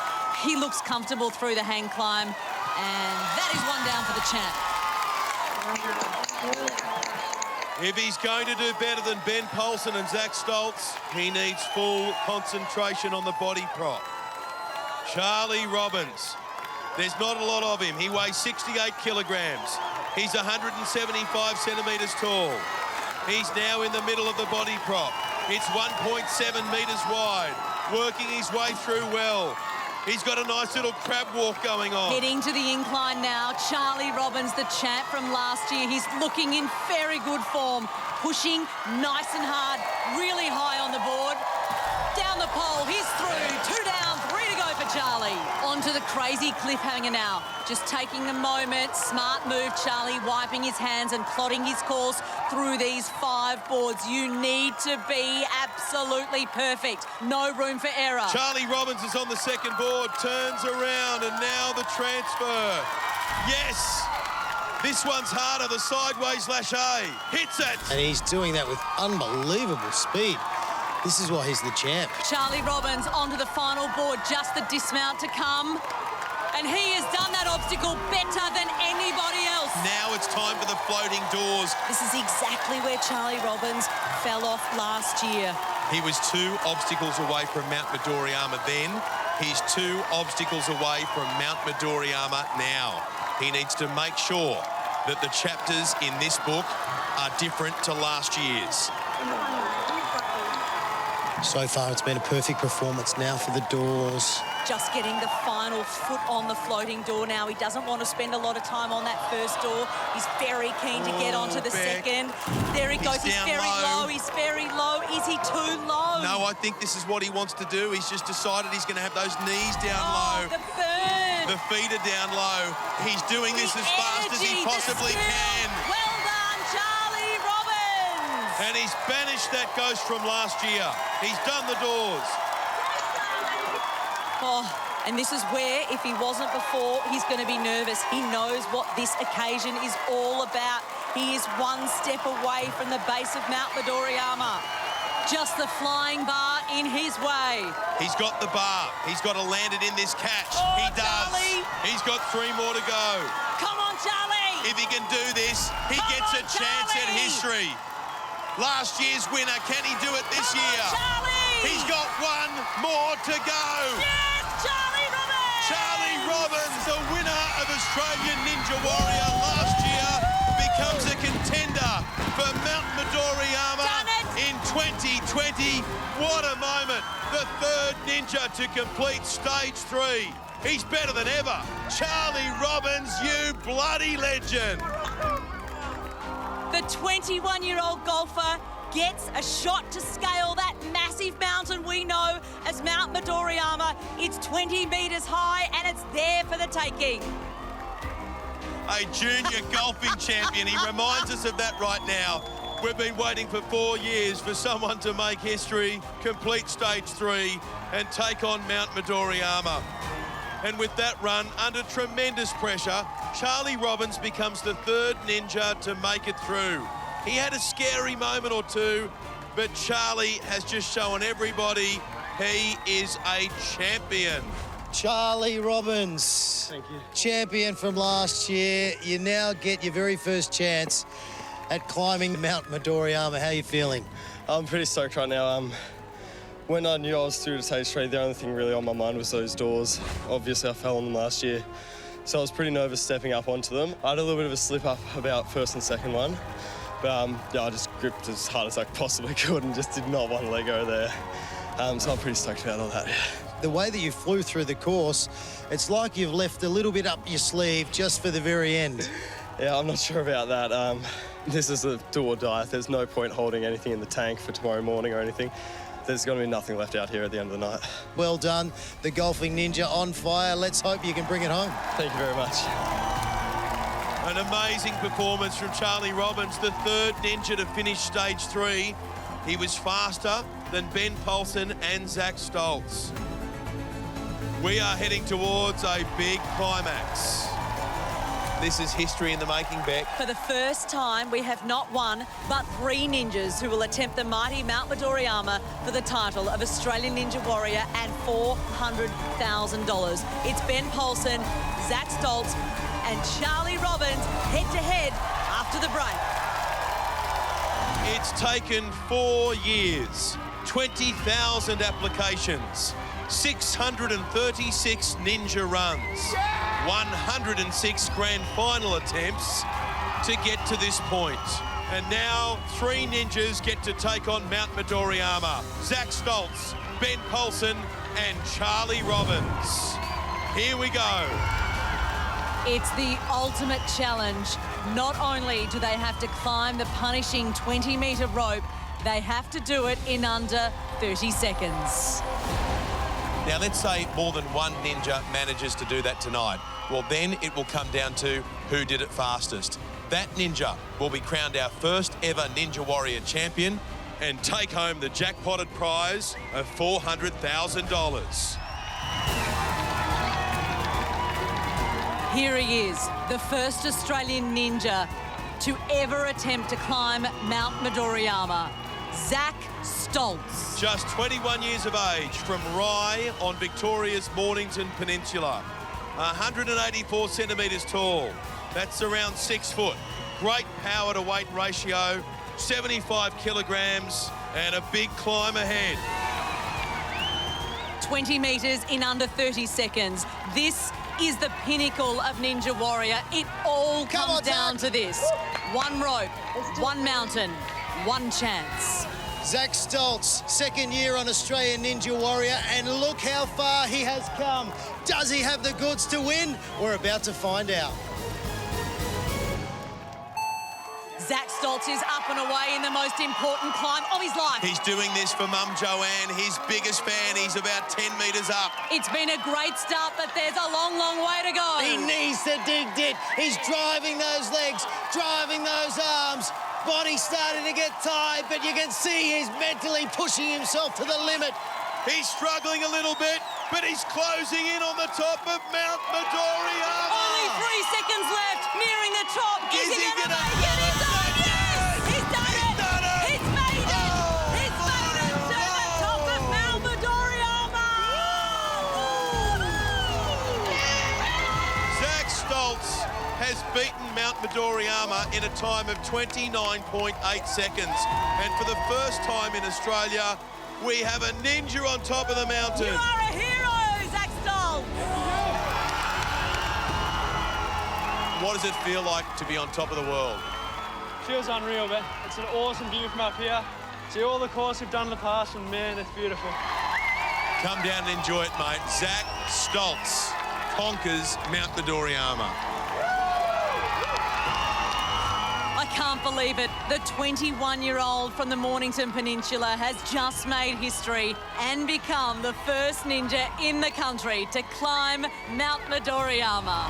He looks comfortable through the hang climb, and that is one down for the champ.
If he's going to do better than Ben Paulson and Zach Stoltz, he needs full concentration on the body prop. Charlie Robbins. There's not a lot of him. He weighs 68 kilograms. He's 175 centimetres tall. He's now in the middle of the body prop. It's 1.7 metres wide, working his way through well. He's got a nice little crab walk going on.
Heading to the incline now, Charlie Robbins, the champ from last year. He's looking in very good form, pushing nice and hard, really high on the board. Down the pole, he's through, 2 down, 3 to go for Charlie. Onto the crazy cliffhanger now. Just taking the moment, smart move, Charlie, wiping his hands and plotting his course through these 5 boards. You need to be absolutely perfect. No room for error.
Charlie Robbins is on the second board, turns around, and now the transfer. Yes! This one's harder, the sideways lâché. Hits it!
And he's doing that with unbelievable speed. This is why he's the champ.
Charlie Robbins onto the final board, just the dismount to come. And he has done that obstacle better than anybody else.
Now it's time for the floating doors.
This is exactly where Charlie Robbins fell off last year.
He was 2 obstacles away from Mount Midoriyama then. He's 2 obstacles away from Mount Midoriyama now. He needs to make sure that the chapters in this book are different to last year's.
So far, it's been a perfect performance now for the doors.
Just getting the final foot on the floating door now. He doesn't want to spend a lot of time on that first door. He's very keen to get onto the second. There he goes. He's very low. He's very low. Is he too low?
No, I think this is what he wants to do. He's just decided he's going to have those knees down low.
The burn.
The feet are down low. He's doing this as fast as he possibly can.
Well done, Charlie Robbins.
And he's banished that ghost from last year. He's done the doors.
Oh, and this is where, if he wasn't before, he's going to be nervous. He knows what this occasion is all about. He is 1 step away from the base of Mount Midoriyama. Just the flying bar in his way.
He's got the bar. He's got to land it in this catch.
Oh,
he does.
Charlie.
He's got 3 more to go.
Come on, Charlie.
If he can do this, he gets a chance at history. last year's winner. Can he do it this year?
Charlie!
He's got one more to go.
Yes, Charlie Robbins!
Charlie Robbins, the winner of Australian Ninja Warrior last year, becomes a contender for Mount Midoriyama in 2020. What a moment. The third ninja to complete stage 3. He's better than ever. Charlie Robbins, you bloody legend.
The 21-year-old golfer gets a shot to scale that massive mountain we know as Mount Midoriyama. It's 20 metres high and it's there for the taking.
A junior golfing champion. He reminds us of that right now. We've been waiting for 4 years for someone to make history, complete stage 3 and take on Mount Midoriyama. And with that run, under tremendous pressure, Charlie Robbins becomes the third ninja to make it through. He had a scary moment or two, but Charlie has just shown everybody he is a champion.
Charlie Robbins,
Thank you.
champion from last year. You now get your very first chance at climbing Mount Midoriyama. How are you feeling?
I'm pretty stoked right now. When I knew I was through to stage 3, the only thing really on my mind was those doors. Obviously, I fell on them last year, so I was pretty nervous stepping up onto them. I had a little bit of a slip up about first and second one, but yeah, I just gripped as hard as I possibly could and just did not want to let go there. So I'm pretty stoked about all that.
The way that you flew through the course, it's like you've left a little bit up your sleeve just for the very end.
Yeah, I'm not sure about that. This is a do or die. There's no point holding anything in the tank for tomorrow morning or anything. There's going to be nothing left out here at the end of the night.
Well done. The golfing ninja on fire. Let's hope you can bring it home.
Thank you very much.
An amazing performance from Charlie Robbins, the third ninja to finish stage 3. He was faster than Ben Paulson and Zach Stoltz. We are heading towards a big climax. This is history in the making, Beck.
For the first time, we have not one, but 3 ninjas who will attempt the mighty Mount Midoriyama for the title of Australian Ninja Warrior and $400,000. It's Ben Paulson, Zach Stoltz and Charlie Robbins head-to-head after the break.
It's taken 4 years, 20,000 applications, 636 ninja runs, 106 grand final attempts to get to this point. And now 3 ninjas get to take on Mount Midoriyama. Zach Stoltz, Ben Paulson and Charlie Robbins. Here we go.
It's the ultimate challenge. Not only do they have to climb the punishing 20-metre rope, they have to do it in under 30 seconds.
Now, let's say more than one ninja manages to do that tonight. Well, then it will come down to who did it fastest. That ninja will be crowned our first ever Ninja Warrior champion and take home the jackpotted prize of $400,000.
Here he is, the first Australian ninja to ever attempt to climb Mount Midoriyama, Zach Stoltz.
Just 21 years of age, from Rye on Victoria's Mornington Peninsula. 184 centimetres tall. That's around 6 foot. Great power to weight ratio, 75 kilograms, and a big climb ahead.
20 metres in under 30 seconds. This is the pinnacle of Ninja Warrior. It all comes down to this. One rope, one mountain, one chance.
Zach Stoltz, second year on Australian Ninja Warrior, and look how far he has come. Does he have the goods to win? We're about to find out.
Zach Stoltz is up and away in the most important climb of his life.
He's doing this for Mum Joanne, his biggest fan. He's about 10 metres up.
It's been a great start, but there's a long, long way to go.
He needs to dig deep. He's driving those legs, driving those arms. Body's starting to get tired, but you can see he's mentally pushing himself to the limit.
He's struggling a little bit, but he's closing in on the top of Mount Midoriyama.
Only 3 seconds left, nearing the top.
Is he gonna
make it? He's done it! Yes! He's done it! He's made it! He's made it to the top of Mount Midoriyama!
Zach Stoltz has beaten Mount Midoriyama in a time of 29.8 seconds. And for the first time in Australia, we have a ninja on top of the mountain.
You are a hero, Zach Stoltz.
What does it feel like to be on top of the world?
Feels unreal, man. It's an awesome view from up here. See all the course we've done in the past, and man, it's beautiful.
Come down and enjoy it, mate. Zach Stoltz conquers Mount Midoriyama.
I can't believe it. The 21-year-old from the Mornington Peninsula has just made history and become the first ninja in the country to climb Mount Midoriyama.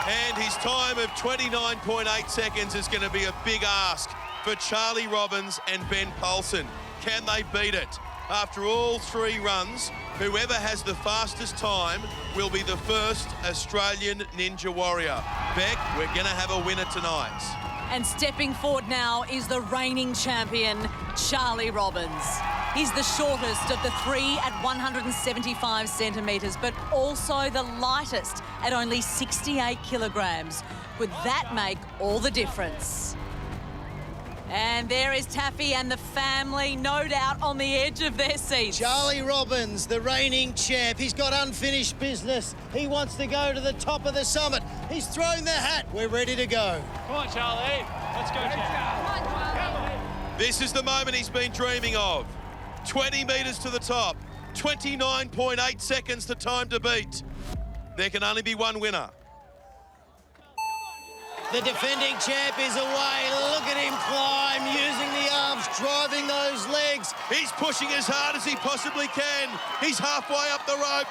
And his time of 29.8 seconds is going to be a big ask for Charlie Robbins and Ben Poulsen. Can they beat it? After all three runs, whoever has the fastest time will be the first Australian Ninja Warrior. Beck, we're going to have a winner tonight.
And stepping forward now is the reigning champion, Charlie Robbins. He's the shortest of the three at 175 centimetres, but also the lightest at only 68 kilograms. Would that make all the difference? And there is Taffy and the family, no doubt on the edge of their seats.
Charlie Robbins, the reigning champ. He's got unfinished business. He wants to go to the top of the summit. He's thrown the hat. We're ready to go.
Come on, Charlie. Let's go, Charlie.
This is the moment he's been dreaming of. 20 metres to the top, 29.8 seconds the time to beat. There can only be one winner.
The defending champ is away. Look at him climb, using the arms, driving those legs.
He's pushing as hard as he possibly can. He's halfway up the rope.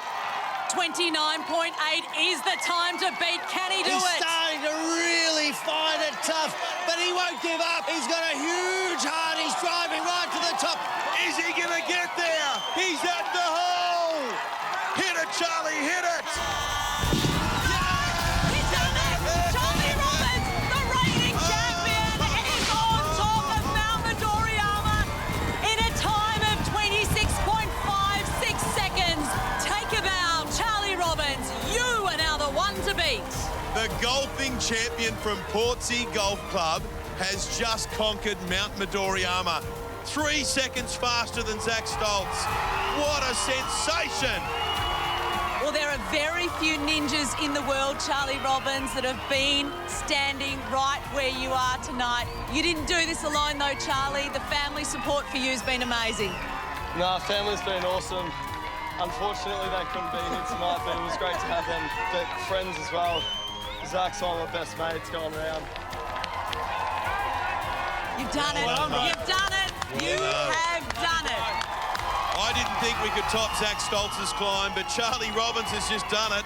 29.8 is the time to beat. Can he do
He's
it?
starting to really find it tough, but he won't give up. He's got a huge heart. He's driving right to the top.
Is he going to get there? He's at the hole. Hit it, Charlie, hit it.
He's done it. Charlie Robbins, the reigning champion, is on top of Mount Midoriyama in a time of 26.56 seconds. Take a bow, Charlie Robbins. You are now the one to beat.
The golfing champion from Portsea Golf Club has just conquered Mount Midoriyama. 3 seconds faster than Zach Stoltz. What a sensation!
Well, there are very few ninjas in the world, Charlie Robbins, that have been standing right where you are tonight. You didn't do this alone, though, Charlie. The family support for you has been amazing.
Nah, family's been awesome. Unfortunately, they couldn't be here tonight, but it was great to have them. But friends as well. Zach's one of my best mates going around.
You've done it. You've done it. You have done it.
I didn't think we could top Zach Stoltz's climb, but Charlie Robbins has just done it.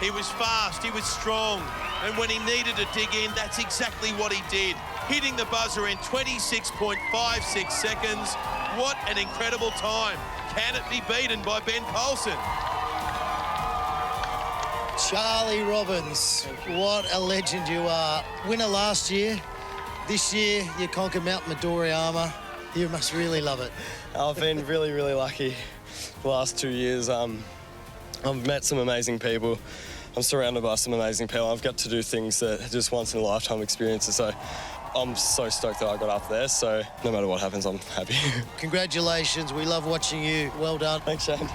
He was fast, he was strong, and when he needed to dig in, that's exactly what he did. Hitting the buzzer in 26.56 seconds. What an incredible time. Can it be beaten by Ben Poulsen?
Charlie Robbins, what a legend you are. Winner last year. This year, you conquered Mount Midoriyama. You must really love it.
I've been really, really lucky the last 2 years. I've met some amazing people. I'm surrounded by some amazing people. I've got to do things that are just once-in-a-lifetime experiences. So I'm so stoked that I got up there. So no matter what happens, I'm happy.
Congratulations. We love watching you. Well done.
Thanks, Shane.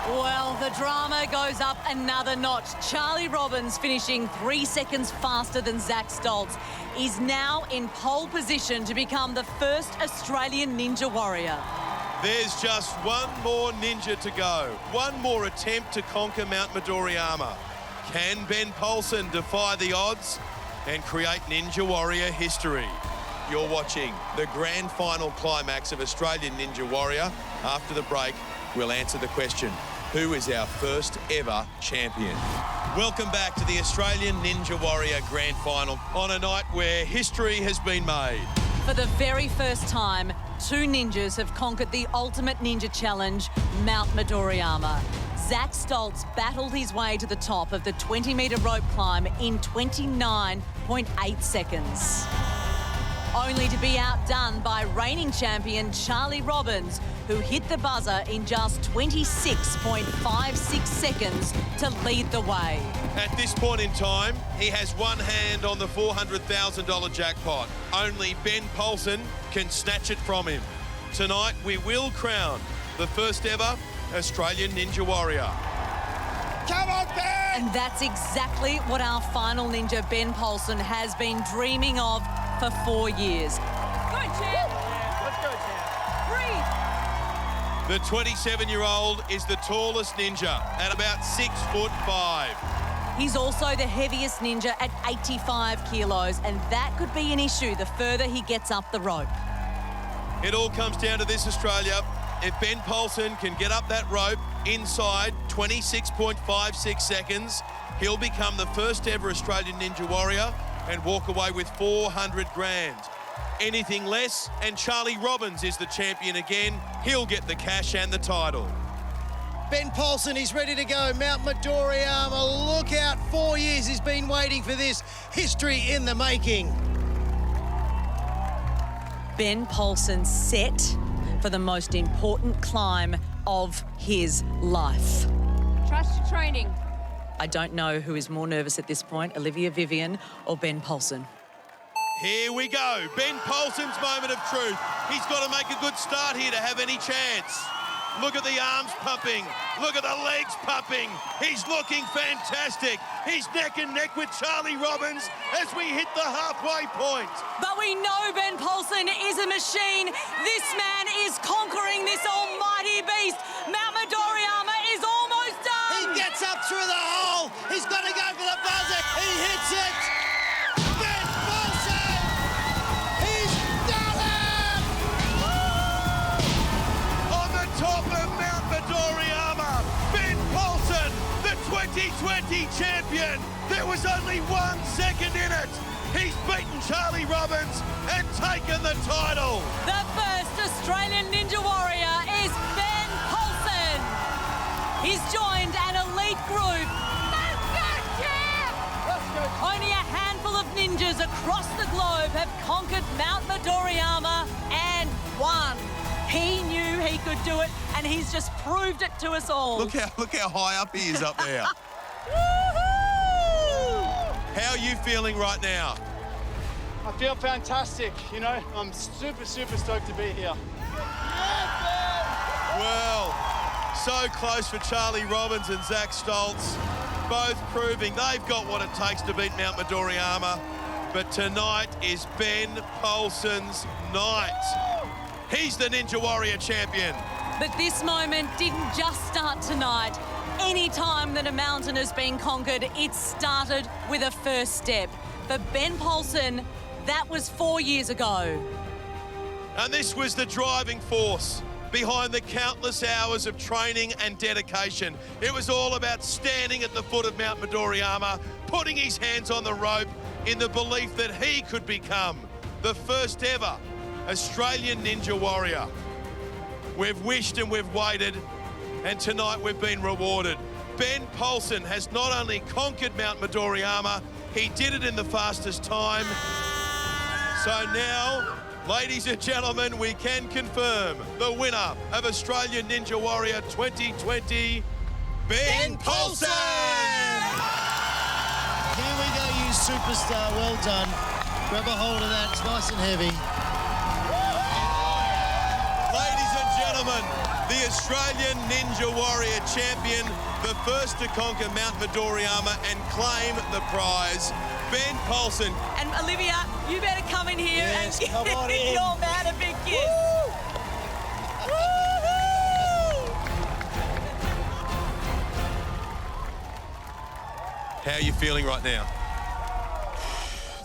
Well, the drama goes up another notch. Charlie Robbins, finishing 3 seconds faster than Zach Stoltz, is now in pole position to become the first Australian Ninja Warrior.
There's just one more ninja to go. One more attempt to conquer Mount Midoriyama. Can Ben Poulsen defy the odds and create Ninja Warrior history? You're watching the grand final climax of Australian Ninja Warrior. After the break, we'll answer the question, who is our first ever champion? Welcome back to the Australian Ninja Warrior Grand Final on a night where history has been made.
For the very first time, two ninjas have conquered the ultimate ninja challenge, Mount Midoriyama. Zach Stoltz battled his way to the top of the 20-metre rope climb in 29.8 seconds. only to be outdone by reigning champion Charlie Robbins, who hit the buzzer in just 26.56 seconds to lead the way.
At this point in time, he has one hand on the $400,000 jackpot. Only Ben Poulsen can snatch it from him. Tonight, we will crown the first ever Australian Ninja Warrior.
Come on, Ben!
And that's exactly what our final ninja, Ben Poulsen, has been dreaming of for 4 years. Go, champ!
Let's go, champ.
The 27-year-old is the tallest ninja at about 6'5".
He's also the heaviest ninja at 85 kilos, and that could be an issue the further he gets up the rope.
It all comes down to this, Australia. If Ben Poulsen can get up that rope inside 26.56 seconds, he'll become the first ever Australian Ninja Warrior and walk away with 400 grand. Anything less, and Charlie Robbins is the champion again. He'll get the cash and the title.
Ben Poulsen, he's ready to go. Mount Midoriyama, look out. 4 years he's been waiting for this. History in the making.
Ben Poulsen set for the most important climb of his life.
Trust your training.
I don't know who is more nervous at this point, Olivia Vivian or Ben Poulsen.
Here we go. Ben Poulsen's moment of truth. He's got to make a good start here to have any chance. Look at the arms pumping. Look at the legs pumping. He's looking fantastic. He's neck and neck with Charlie Robbins as we hit the halfway point.
But we know Ben Poulsen is a machine. This man is conquering this almighty beast. Mount Midoriyama is almost done.
He gets up through the hole. He's got to go for the buzzer. He hits it. Ben Poulsen! He's done it!
On the top of Mount Midoriyama, Ben Poulsen, the 2020 champion. There was only 1 second in it. He's beaten Charlie Robbins and taken the title.
The first Australian Ninja Warrior is Ben Poulsen. He's joined an elite group. Let's go, champ! Only a handful of ninjas across the globe have conquered Mount Midoriyama and won. He knew he could do it, and he's just proved it to us all.
Look how high up he is up there. How are you feeling right now?
I feel fantastic, you know. I'm super stoked to be here.
Well, so close for Charlie Robbins and Zach Stoltz, both proving they've got what it takes to beat Mount Midoriyama. But tonight is Ben Poulsen's night. He's the Ninja Warrior champion.
But this moment didn't just start tonight. Any time that a mountain has been conquered, it started with a first step. For Ben Poulsen, that was 4 years ago.
And this was the driving force behind the countless hours of training and dedication. It was all about standing at the foot of Mount Midoriyama, putting his hands on the rope in the belief that he could become the first ever Australian Ninja Warrior. We've wished and we've waited, and tonight we've been rewarded. Ben Poulsen has not only conquered Mount Midoriyama, he did it in the fastest time. So now, ladies and gentlemen, we can confirm the winner of Australian Ninja Warrior 2020, Ben Poulsen!
Here we go, you superstar. Well done. Grab a hold of that. It's nice and heavy.
Ladies and gentlemen, the Australian Ninja Warrior champion, the first to conquer Mount Midoriyama and claim the prize, Ben Poulsen.
And Olivia, you better come in here
Yes,
and
come on
give
in.
your man a big kiss.
How are you feeling right now?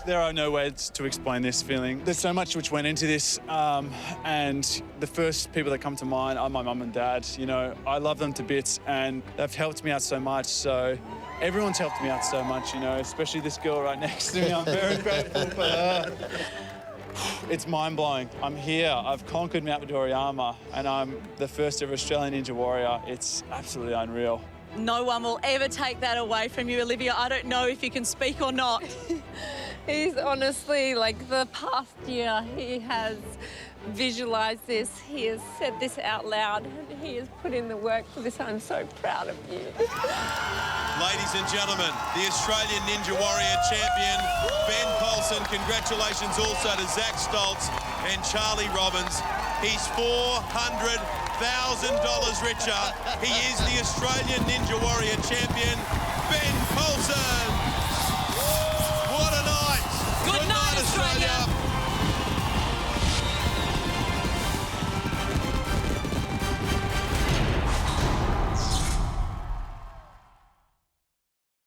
There are no words to explain this feeling. There's so much which went into this, and the first people that come to mind are my mum and dad. You know, I love them to bits, and they've helped me out so much. So everyone's helped me out so much, you know, especially this girl right next to me. I'm very grateful for her. It's mind-blowing. I'm here. I've conquered Mount Midoriyama, and I'm the first ever Australian Ninja Warrior. It's absolutely unreal.
No one will ever take that away from you, Olivia. I don't know if you can speak or not.
He's honestly, like, the past year, he has visualised this, he has said this out loud, and he has put in the work for this. I'm so proud of you.
Ladies and gentlemen, the Australian Ninja Warrior champion, Ben Paulson. Congratulations also to Zach Stoltz and Charlie Robbins. He's $400,000 richer. He is the Australian Ninja Warrior champion.